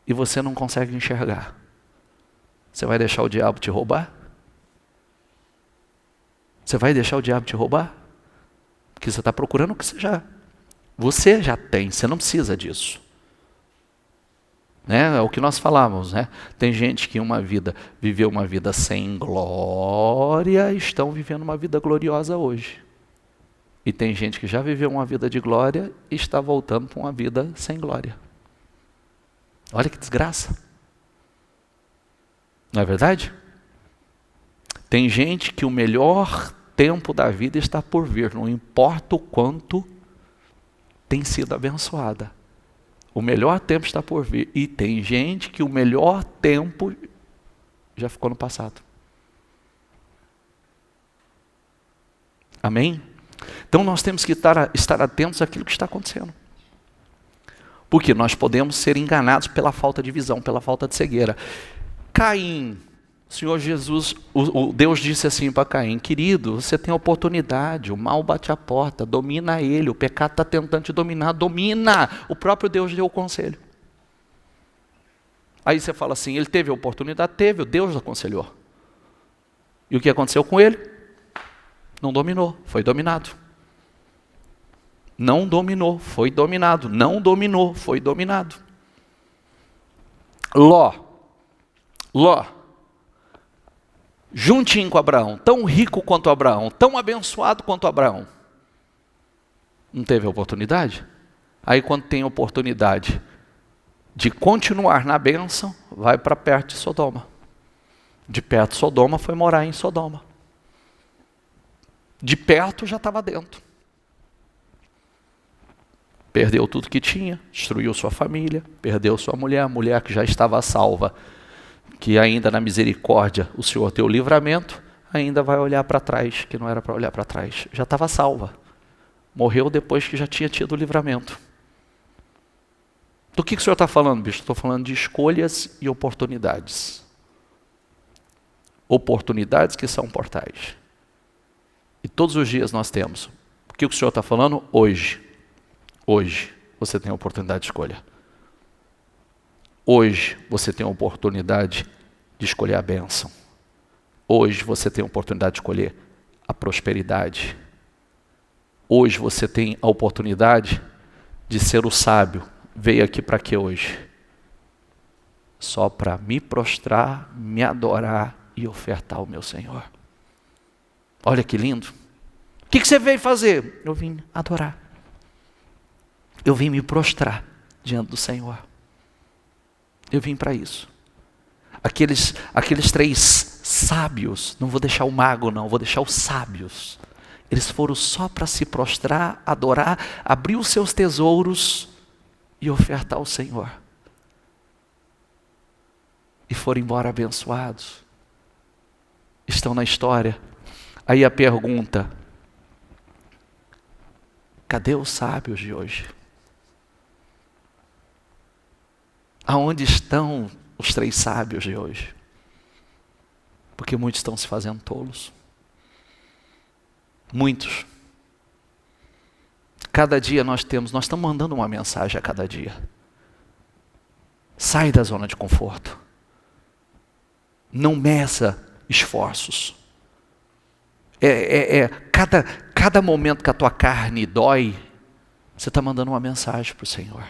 E você não consegue enxergar. Você vai deixar o diabo te roubar? Você vai deixar o diabo te roubar? Porque você está procurando o que você já tem, você não precisa disso. né? É o que nós falávamos, né? Tem gente que viveu uma vida sem glória, estão vivendo uma vida gloriosa hoje. E tem gente que já viveu uma vida de glória e está voltando para uma vida sem glória. Olha que desgraça. Não é verdade? Tem gente que o melhor tempo da vida está por vir, não importa o quanto tem sido abençoada. O melhor tempo está por vir. E tem gente que o melhor tempo já ficou no passado. Amém? Então nós temos que estar atentos àquilo que está acontecendo. Porque nós podemos ser enganados pela falta de visão, pela falta de cegueira. Caim, o Senhor Jesus, Deus disse assim para Caim: querido, você tem oportunidade, o mal bate a porta, domina ele, o pecado está tentando te dominar, domina. O próprio Deus deu o conselho. Aí você fala assim, ele teve a oportunidade? Teve, Deus aconselhou. E o que aconteceu com ele? Não dominou, foi dominado. Não dominou, foi dominado. Não dominou, foi dominado. Ló, juntinho com Abraão, tão rico quanto Abraão, tão abençoado quanto Abraão, não teve oportunidade? Aí quando tem oportunidade de continuar na bênção, vai para perto de Sodoma. De perto de Sodoma foi morar em Sodoma. De perto já estava dentro. Perdeu tudo que tinha, destruiu sua família, perdeu sua mulher, a mulher que já estava salva, que ainda na misericórdia o Senhor deu o livramento, ainda vai olhar para trás, que não era para olhar para trás, já estava salva. Morreu depois que já tinha tido o livramento. Do que o Senhor está falando, bicho? Estou falando de escolhas e oportunidades. Oportunidades que são portais. E todos os dias nós temos. O que o Senhor está falando? Hoje você tem a oportunidade de escolha. Hoje você tem a oportunidade de escolher a bênção. Hoje você tem a oportunidade de escolher a prosperidade. Hoje você tem a oportunidade de ser o sábio. Veio aqui para quê hoje? Só para me prostrar, me adorar e ofertar ao meu Senhor. Olha que lindo. O que você veio fazer? Eu vim adorar. Eu vim me prostrar diante do Senhor. Eu vim para isso. Aqueles 3 sábios, não vou deixar o mago não, vou deixar os sábios. Eles foram só para se prostrar, adorar, abrir os seus tesouros e ofertar ao Senhor. E foram embora abençoados. Estão na história. Aí a pergunta: cadê os sábios de hoje? Aonde estão os 3 sábios de hoje? Porque muitos estão se fazendo tolos. Muitos. Cada dia nós estamos mandando uma mensagem a cada dia. Sai da zona de conforto. Não meça esforços. Cada momento que a tua carne dói, você está mandando uma mensagem para o Senhor.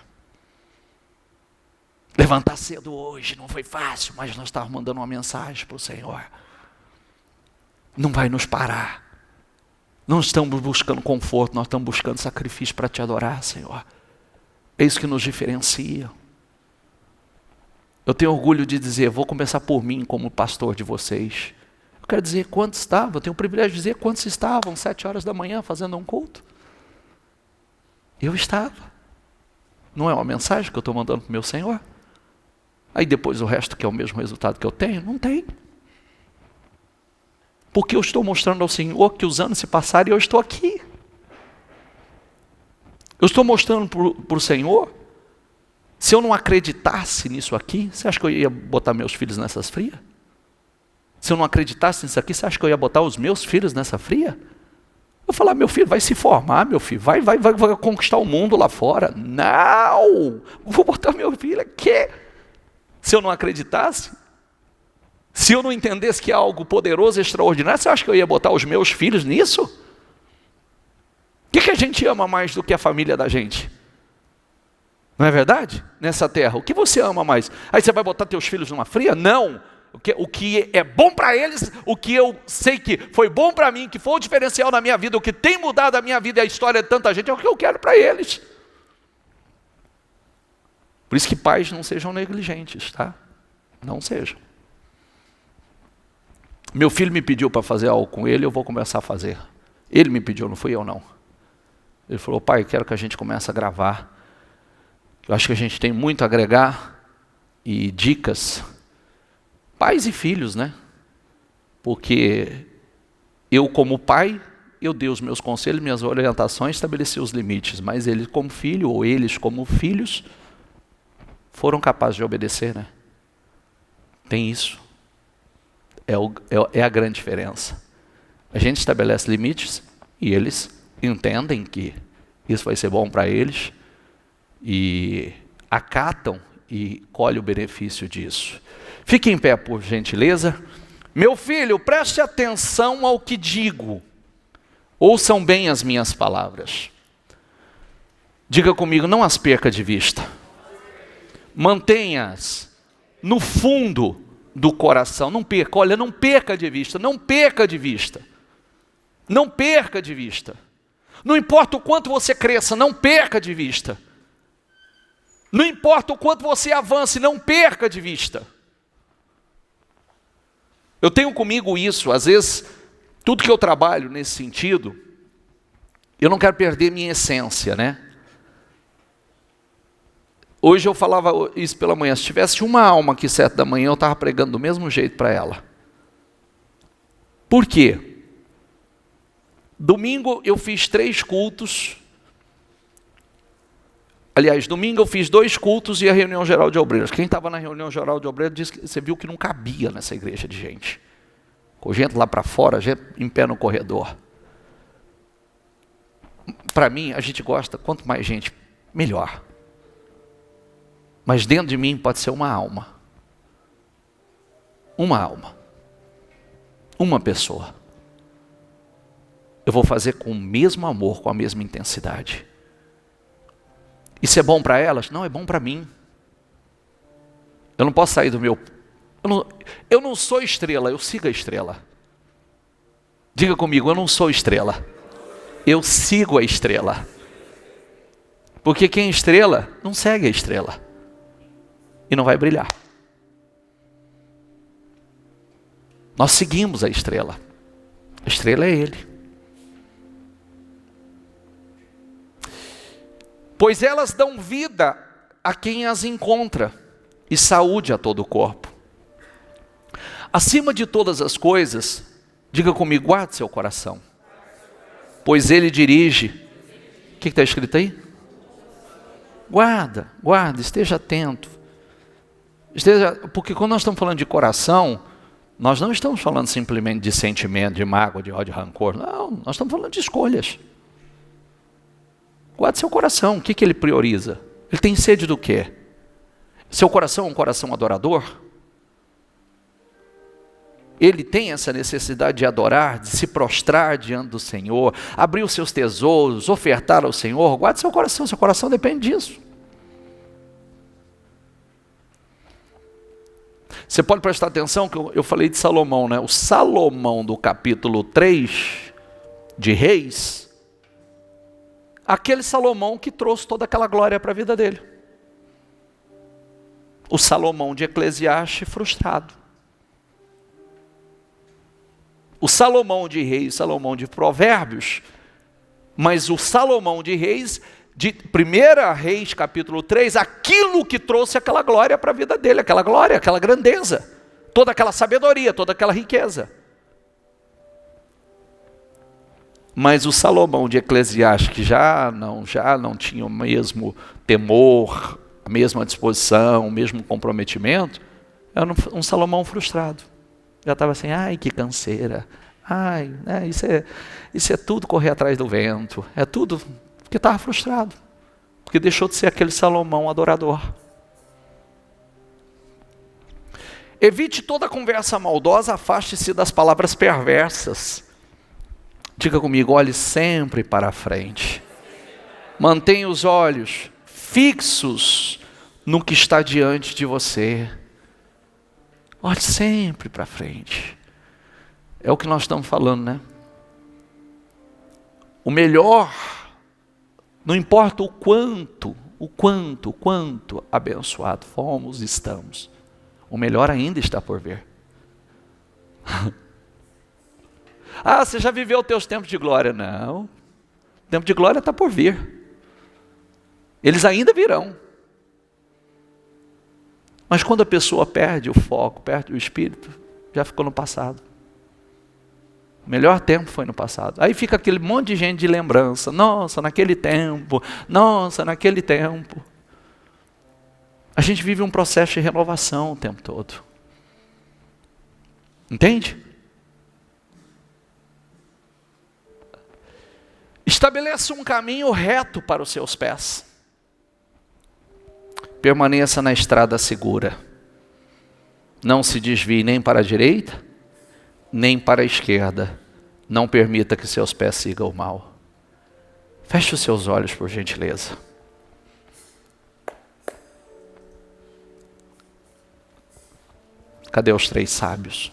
Levantar cedo hoje não foi fácil, mas nós estávamos mandando uma mensagem para o Senhor. Não vai nos parar. Não estamos buscando conforto, nós estamos buscando sacrifício para te adorar, Senhor. É isso que nos diferencia. Eu tenho orgulho de dizer, vou começar por mim como pastor de vocês. Eu quero dizer quantos estavam, eu tenho o privilégio de dizer quantos estavam 7 horas da manhã fazendo um culto. Eu estava. Não é uma mensagem que eu estou mandando para o meu Senhor? Aí depois o resto que é o mesmo resultado que eu tenho? Não tem. Porque eu estou mostrando ao Senhor que os anos se passaram e eu estou aqui. Eu estou mostrando para o Senhor, se eu não acreditasse nisso aqui, você acha que eu ia botar meus filhos nessas frias? Se eu não acreditasse nisso aqui, você acha que eu ia botar os meus filhos nessa fria? Eu falar, meu filho, vai se formar, meu filho, vai conquistar o mundo lá fora. Não! Vou botar meu filho aqui. Se eu não acreditasse, se eu não entendesse que é algo poderoso, extraordinário, você acha que eu ia botar os meus filhos nisso? O que a gente ama mais do que a família da gente? Não é verdade? Nessa terra, o que você ama mais? Aí você vai botar teus filhos numa fria? Não! O que é bom para eles, o que eu sei que foi bom para mim, que foi o diferencial na minha vida, o que tem mudado a minha vida e a história de tanta gente, é o que eu quero para eles. Por isso que pais não sejam negligentes, tá? Não sejam. Meu filho me pediu para fazer algo com ele, eu vou começar a fazer. Ele me pediu, não fui eu não. Ele falou, pai, quero que a gente comece a gravar. Eu acho que a gente tem muito a agregar e dicas. Pais e filhos, né? Porque eu como pai, eu dei os meus conselhos, minhas orientações, estabeleci os limites. Mas ele como filho, ou eles como filhos, foram capazes de obedecer, né? Tem isso. É a grande diferença. A gente estabelece limites e eles entendem que isso vai ser bom para eles e acatam e colhem o benefício disso. Fique em pé, por gentileza. Meu filho, preste atenção ao que digo. Ouçam bem as minhas palavras. Diga comigo, não as perca de vista. Mantenha-as no fundo do coração. Não perca, olha, não perca de vista, não perca de vista. Não perca de vista. Não importa o quanto você cresça, não perca de vista. Não importa o quanto você avance, não perca de vista. Eu tenho comigo isso, às vezes, tudo que eu trabalho nesse sentido, eu não quero perder minha essência, né? Hoje eu falava isso pela manhã, se tivesse uma alma aqui 7 da manhã, eu estava pregando do mesmo jeito para ela. Por quê? Domingo eu fiz 3 cultos. Aliás, domingo eu fiz 2 cultos e a reunião geral de obreiros. Quem estava na reunião geral de obreiros disse que você viu que não cabia nessa igreja de gente. Com gente lá para fora, gente em pé no corredor. Para mim, a gente gosta, quanto mais gente, melhor. Mas dentro de mim pode ser uma alma. Uma alma. Uma pessoa. Eu vou fazer com o mesmo amor, com a mesma intensidade. Isso é bom para elas? Não, é bom para mim. Eu não posso sair do meu... Eu não sou estrela, eu sigo a estrela. Diga comigo, eu não sou estrela. Eu sigo a estrela. Porque quem é estrela, não segue a estrela. E não vai brilhar. Nós seguimos a estrela. A estrela é Ele. Pois elas dão vida a quem as encontra e saúde a todo o corpo. Acima de todas as coisas, diga comigo, guarde seu coração, pois ele dirige. O que está escrito aí? Guarda, esteja atento. Porque quando nós estamos falando de coração, nós não estamos falando simplesmente de sentimento, de mágoa, de ódio, de rancor. Não, nós estamos falando de escolhas. Guarde seu coração, o que ele prioriza? Ele tem sede do quê? Seu coração é um coração adorador? Ele tem essa necessidade de adorar, de se prostrar diante do Senhor, abrir os seus tesouros, ofertar ao Senhor. Guarde seu coração depende disso. Você pode prestar atenção que eu falei de Salomão, né? O Salomão do capítulo 3 de Reis, aquele Salomão que trouxe toda aquela glória para a vida dele. O Salomão de Eclesiastes frustrado. O Salomão de Reis, Salomão de Provérbios, mas o Salomão de Reis, de 1 Reis capítulo 3, aquilo que trouxe aquela glória para a vida dele, aquela glória, aquela grandeza, toda aquela sabedoria, toda aquela riqueza. Mas o Salomão de Eclesiastes, que já não tinha o mesmo temor, a mesma disposição, o mesmo comprometimento, era um Salomão frustrado. Já estava assim, ai que canseira, isso é tudo correr atrás do vento, é tudo, porque estava frustrado, porque deixou de ser aquele Salomão adorador. Evite toda conversa maldosa, afaste-se das palavras perversas. Diga comigo, olhe sempre para a frente. Mantenha os olhos fixos no que está diante de você. Olhe sempre para frente. É o que nós estamos falando, né? O melhor, não importa o quanto abençoado fomos, estamos. O melhor ainda está por vir. Ah, você já viveu teus tempos de glória? Não. O tempo de glória está por vir. Eles ainda virão. Mas quando a pessoa perde o foco, perde o espírito, já ficou no passado. O melhor tempo foi no passado. Aí fica aquele monte de gente de lembrança. Nossa, naquele tempo. Nossa, naquele tempo. A gente vive um processo de renovação o tempo todo. Entende? Estabeleça um caminho reto para os seus pés. Permaneça na estrada segura. Não se desvie nem para a direita, nem para a esquerda. Não permita que seus pés sigam o mal. Feche os seus olhos, por gentileza. Cadê os 3 sábios?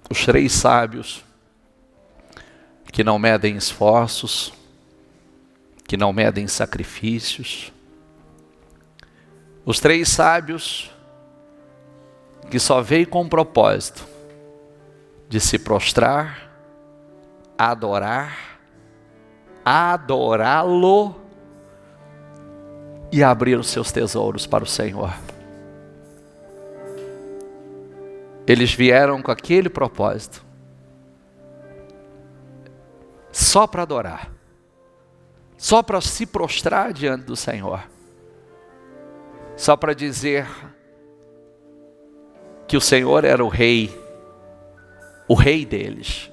Os 3 sábios que não medem esforços, que não medem sacrifícios. Os 3 sábios que só veio com o propósito de se prostrar, adorar, adorá-lo e abrir os seus tesouros para o Senhor. Eles vieram com aquele propósito, só para adorar, só para se prostrar diante do Senhor, só para dizer que o Senhor era o rei deles,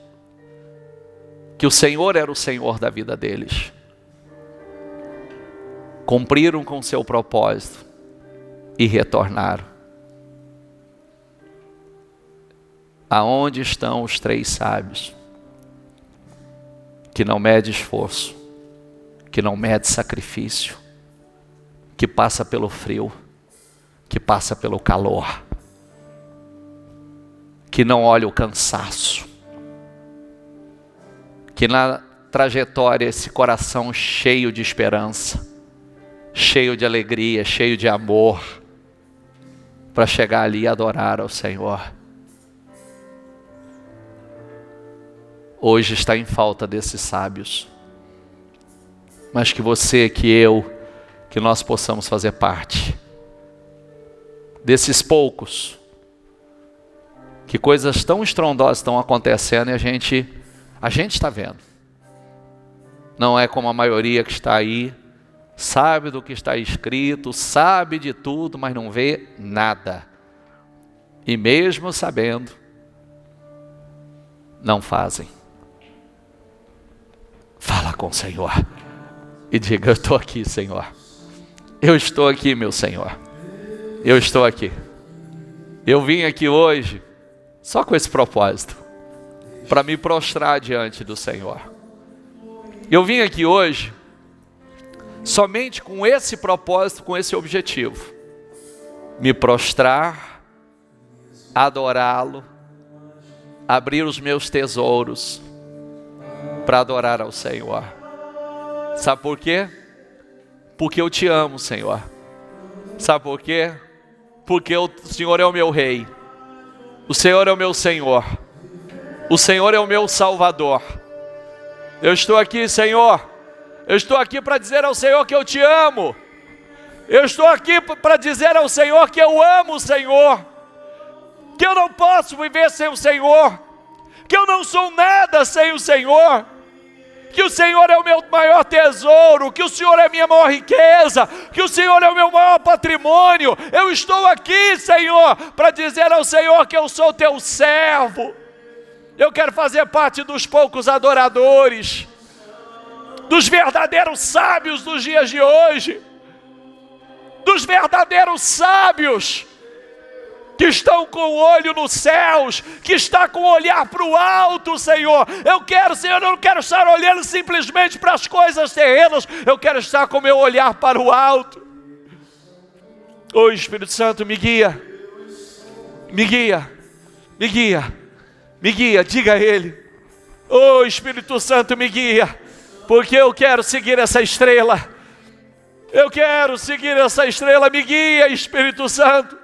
que o Senhor era o Senhor da vida deles. Cumpriram com seu propósito e retornaram. Aonde estão os 3 sábios que não mede esforço, que não mede sacrifício, que passa pelo frio, que passa pelo calor, que não olha o cansaço, que na trajetória esse coração cheio de esperança, cheio de alegria, cheio de amor, para chegar ali e adorar ao Senhor. Hoje está em falta desses sábios, mas que você, que eu, que nós possamos fazer parte desses poucos, que coisas tão estrondosas estão acontecendo e a gente está vendo. Não é como a maioria que está aí, sabe do que está escrito, sabe de tudo, mas não vê nada. E mesmo sabendo, não fazem. Fala com o Senhor e diga: eu estou aqui, Senhor. Eu estou aqui, meu Senhor. Eu estou aqui. Eu vim aqui hoje só com esse propósito, para me prostrar diante do Senhor. Eu vim aqui hoje somente com esse propósito, com esse objetivo: me prostrar, adorá-lo, abrir os meus tesouros para adorar ao Senhor. Sabe por quê? Porque eu te amo, Senhor. Sabe por quê? Porque o Senhor é o meu Rei. O Senhor é o meu Senhor. O Senhor é o meu Salvador. Eu estou aqui, Senhor. Eu estou aqui para dizer ao Senhor que eu te amo. Eu estou aqui para dizer ao Senhor que eu amo o Senhor. Que eu não posso viver sem o Senhor. Que eu não sou nada sem o Senhor. Que o Senhor é o meu maior tesouro, que o Senhor é a minha maior riqueza, que o Senhor é o meu maior patrimônio. Eu estou aqui, Senhor, para dizer ao Senhor que eu sou teu servo. Eu quero fazer parte dos poucos adoradores, dos verdadeiros sábios dos dias de hoje, dos verdadeiros sábios que estão com o olho nos céus, que está com o olhar para o alto, Senhor. Eu quero, Senhor, eu não quero estar olhando simplesmente para as coisas terrenas, eu quero estar com o meu olhar para o alto. Ô Espírito Santo, me guia, me guia, me guia, me guia, diga a Ele. Ô Espírito Santo, me guia, porque eu quero seguir essa estrela. Eu quero seguir essa estrela, me guia, Espírito Santo.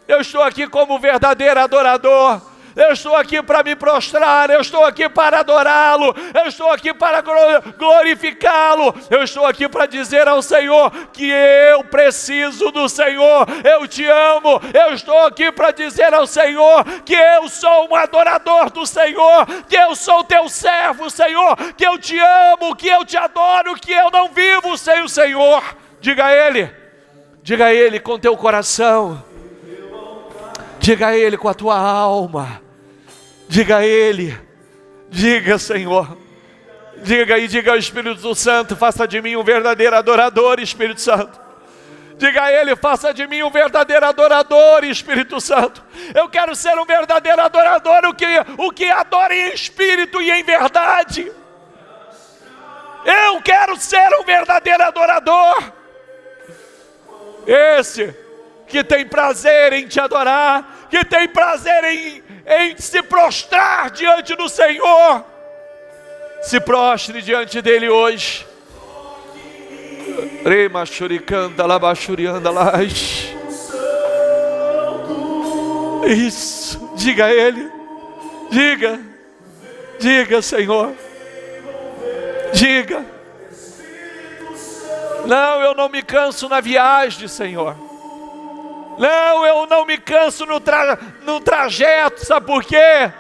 Eu estou aqui como verdadeiro adorador. Eu estou aqui para me prostrar, eu estou aqui para adorá-lo, eu estou aqui para glorificá-lo, eu estou aqui para dizer ao Senhor que eu preciso do Senhor, eu te amo, eu estou aqui para dizer ao Senhor que eu sou um adorador do Senhor, que eu sou teu servo, Senhor, que eu te amo, que eu te adoro, que eu não vivo sem o Senhor. Diga a Ele com teu coração, diga a Ele com a tua alma. Diga a Ele, diga, Senhor, diga ao Espírito Santo, faça de mim um verdadeiro adorador, Espírito Santo. Diga a Ele, faça de mim um verdadeiro adorador, Espírito Santo. Eu quero ser um verdadeiro adorador, o que adora em espírito e em verdade. Eu quero ser um verdadeiro adorador. Esse que tem prazer em te adorar, que tem prazer em se prostrar diante do Senhor. Se prostre diante dele hoje. Isso, diga a Ele, diga Senhor, diga. Não, eu não me canso na viagem, Senhor. Não, eu não me canso no trajeto, sabe por quê?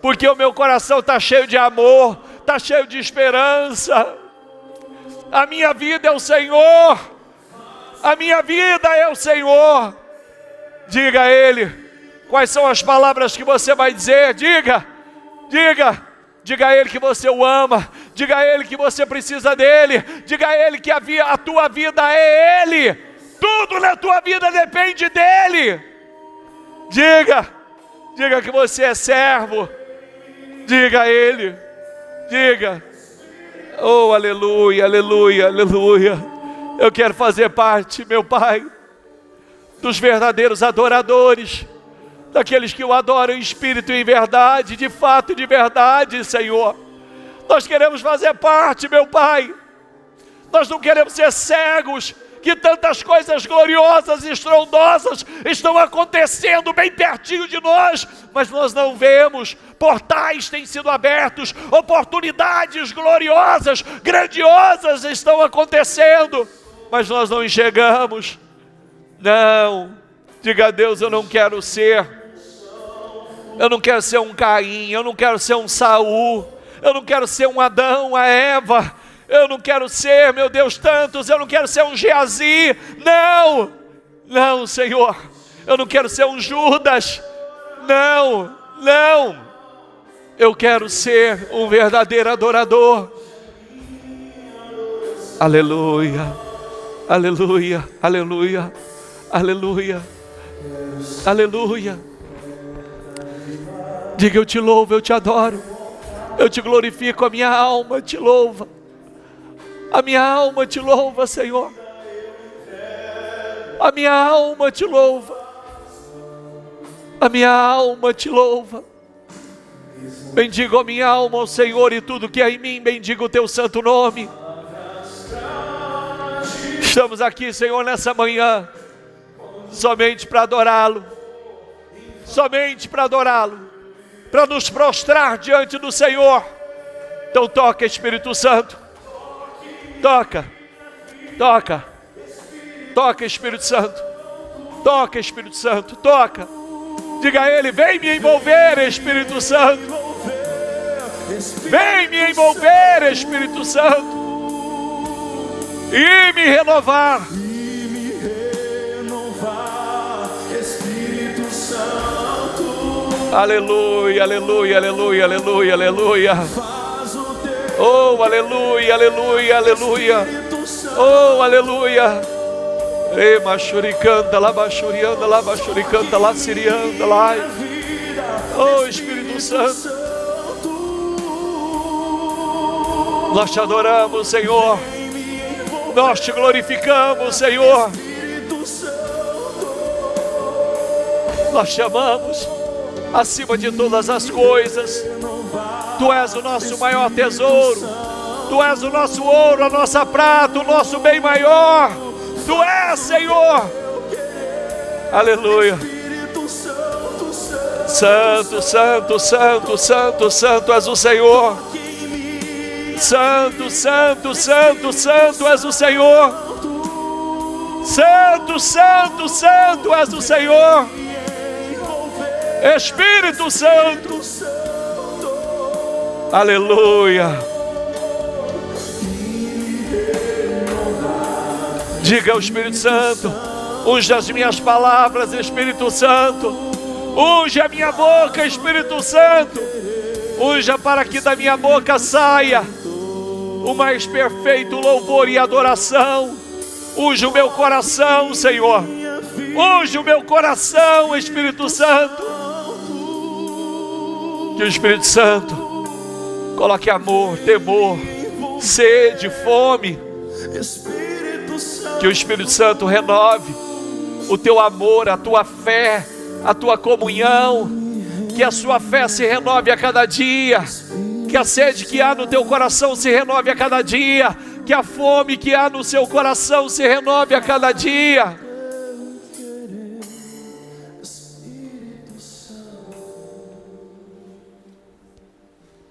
Porque o meu coração está cheio de amor, está cheio de esperança. A minha vida é o Senhor, a minha vida é o Senhor. Diga a Ele, quais são as palavras que você vai dizer, diga a Ele que você o ama, diga a Ele que você precisa dEle, diga a Ele que a tua vida é Ele. Tudo na tua vida depende dEle. Diga que você é servo. Diga a Ele. Diga. Oh, aleluia, aleluia, aleluia. Eu quero fazer parte, meu Pai, dos verdadeiros adoradores, daqueles que o adoram em espírito e em verdade, de fato e de verdade, Senhor. Nós queremos fazer parte, meu Pai. Nós não queremos ser cegos, que tantas coisas gloriosas e estrondosas estão acontecendo bem pertinho de nós, mas nós não vemos. Portais têm sido abertos, oportunidades gloriosas, grandiosas estão acontecendo, mas nós não enxergamos. Não, diga a Deus, eu não quero ser um Caim, eu não quero ser um Saul, eu não quero ser um Adão, uma Eva. Eu não quero ser, meu Deus, tantos, eu não quero ser um Geazi, não, Senhor, eu não quero ser um Judas, não, eu quero ser um verdadeiro adorador. Aleluia, aleluia, aleluia, aleluia, aleluia. Diga, eu te louvo, eu te adoro, eu te glorifico, a minha alma te louva. A minha alma te louva, Senhor. A minha alma te louva. A minha alma te louva. Bendigo a minha alma ao Senhor e tudo que há em mim, bendigo o teu santo nome. Estamos aqui, Senhor, nessa manhã, somente para adorá-lo. Somente para adorá-lo. Para nos prostrar diante do Senhor. Então toca, Espírito Santo. Toca, Espírito Santo. Toca, Espírito Santo, toca. Diga a Ele, vem me envolver, Espírito Santo. Vem me envolver, Espírito Santo. E me renovar. Espírito Santo. Aleluia, aleluia, aleluia, aleluia, aleluia. Oh, aleluia, aleluia, aleluia. Oh, aleluia. E machuricanda, lá bachurianda, lá bachuricanda, lá sirianda, lá. Oh Espírito Santo, nós te adoramos, Senhor. Nós te glorificamos, Senhor. Nós te amamos acima de todas as coisas. Tu és o nosso maior tesouro. Tu és o nosso ouro, a nossa prata, o nosso bem maior. Tu és, Senhor. Aleluia. Santo, santo, santo, santo, santo és o Senhor. Santo, santo, santo, santo és o Senhor. Santo, santo, santo és o Senhor. Espírito Santo. Aleluia. Diga ao Espírito Santo: unge as minhas palavras, Espírito Santo. Unge a minha boca, Espírito Santo. Unja para que da minha boca saia o mais perfeito louvor e adoração. Unge o meu coração, Senhor. Unge o meu coração, Espírito Santo. Que o Espírito Santo coloque amor, temor, sede, fome. Que o Espírito Santo renove o teu amor, a tua fé, a tua comunhão. Que a sua fé se renove a cada dia. Que a sede que há no teu coração se renove a cada dia. Que a fome que há no seu coração se renove a cada dia.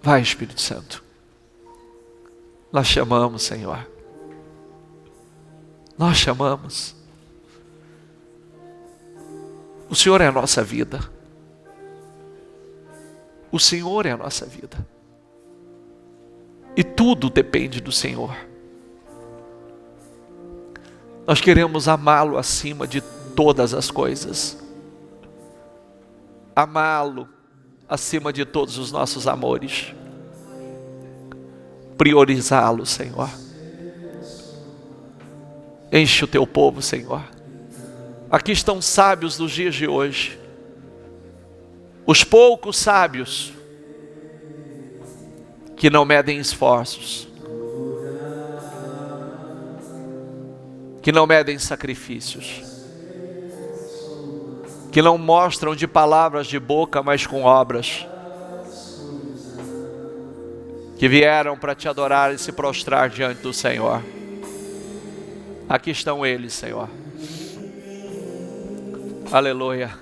Vai, Espírito Santo. Nós chamamos, Senhor. Nós chamamos. O Senhor é a nossa vida. O Senhor é a nossa vida. E tudo depende do Senhor. Nós queremos amá-lo acima de todas as coisas. Amá-lo acima de todos os nossos amores. Priorizá-lo, Senhor. Enche o teu povo, Senhor. Aqui estão sábios dos dias de hoje. Os poucos sábios que não medem esforços, que não medem sacrifícios, que não mostram de palavras de boca, mas com obras, que vieram para te adorar e se prostrar diante do Senhor. Aqui estão eles, Senhor. Aleluia.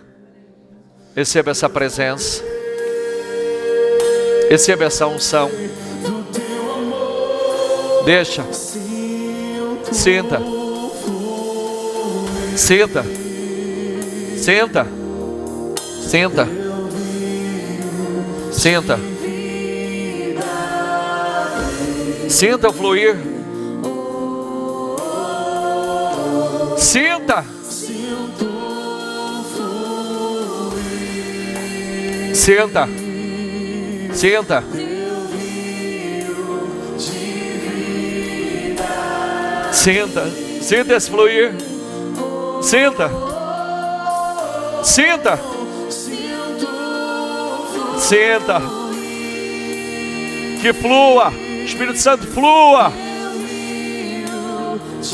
Receba essa presença. Receba essa unção. Deixa. Sinta. Senta. Senta. Senta. Senta. Sinta o fluir. Sinta. Senta. Senta. Senta. Sinta esse fluir. Senta. Senta. Senta. Que flua. Espírito Santo flua.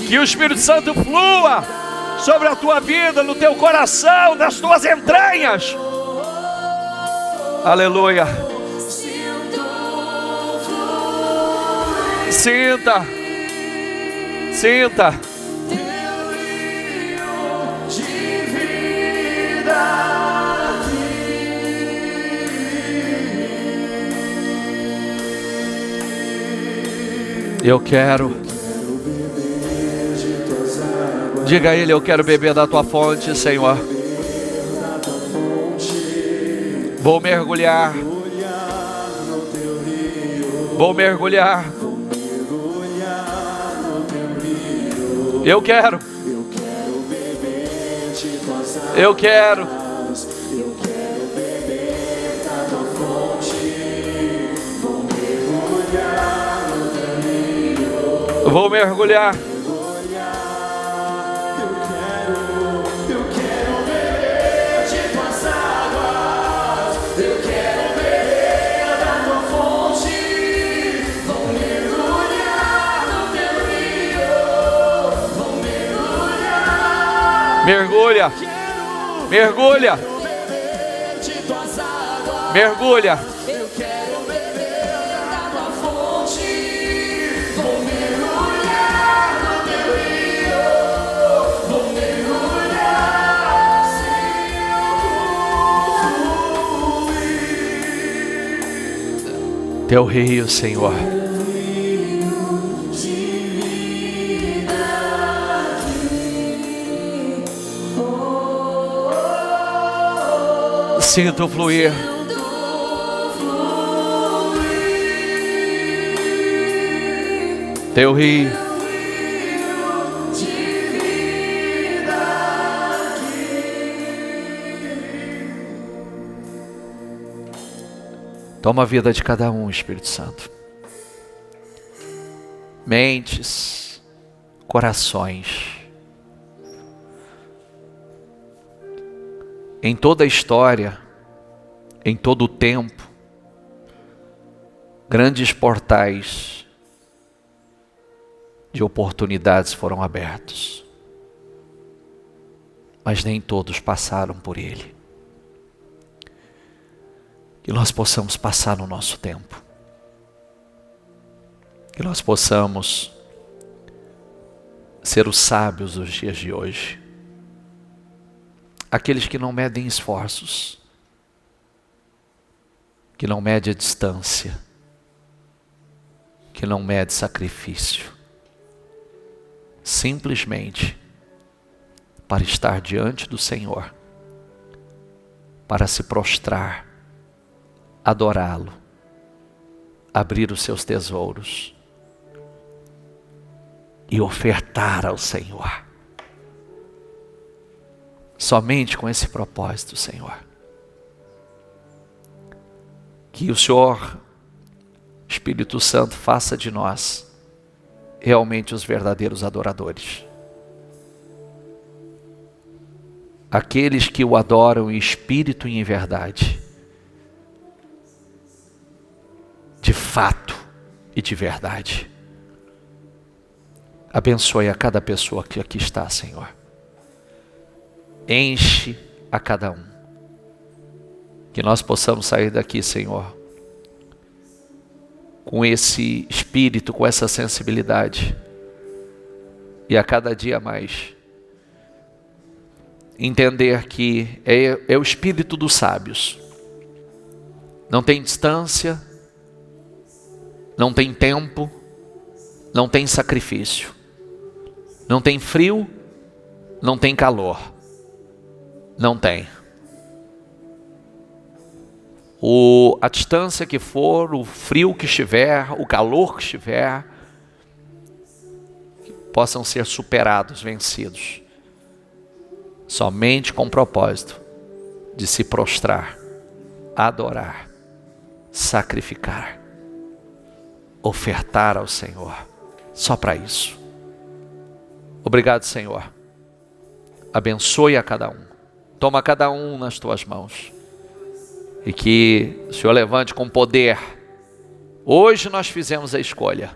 Que o Espírito Santo flua sobre a tua vida, no teu coração, nas tuas entranhas. Aleluia. Sinta. Sinta. Eu quero. Diga a Ele: eu quero beber da tua fonte, Senhor. Vou mergulhar. Vou mergulhar. Eu quero. Eu quero. Vou mergulhar. Mergulha. Mergulha. Mergulha. Eu quero beber da tua fonte. Vou mergulhar no teu rio. Vou mergulhar se eu fluir. Teu rio, Senhor. Sinto fluir. Teu rio. Toma a vida de cada um, Espírito Santo. Mentes, corações. Em toda a história, em todo o tempo, grandes portais de oportunidades foram abertos, mas nem todos passaram por ele. Que nós possamos passar no nosso tempo, que nós possamos ser os sábios dos dias de hoje, aqueles que não medem esforços, que não mede a distância, que não mede sacrifício, simplesmente para estar diante do Senhor, para se prostrar, adorá-lo, abrir os seus tesouros e ofertar ao Senhor. Somente com esse propósito, Senhor. Que o Senhor, Espírito Santo, faça de nós realmente os verdadeiros adoradores. Aqueles que o adoram em espírito e em verdade. De fato e de verdade. Abençoe a cada pessoa que aqui está, Senhor. Enche a cada um. Que nós possamos sair daqui, Senhor, com esse espírito, com essa sensibilidade. E a cada dia mais entender que é o espírito dos sábios. Não tem distância, não tem tempo, não tem sacrifício, não tem frio, não tem calor. Não tem. A distância que for, o frio que estiver, o calor que estiver, possam ser superados, vencidos. Somente com o propósito de se prostrar, adorar, sacrificar, ofertar ao Senhor. Só para isso. Obrigado, Senhor. Abençoe a cada um. Toma cada um nas tuas mãos. E que o Senhor levante com poder. Hoje nós fizemos a escolha.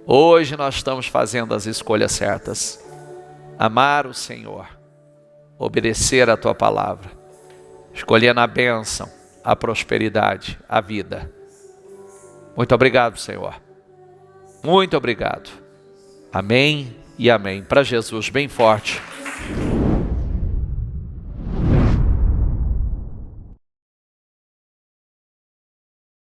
Hoje nós estamos fazendo as escolhas certas. Amar o Senhor. Obedecer a tua palavra. Escolhendo a bênção, a prosperidade, a vida. Muito obrigado, Senhor. Muito obrigado. Amém e amém. Para Jesus, bem forte.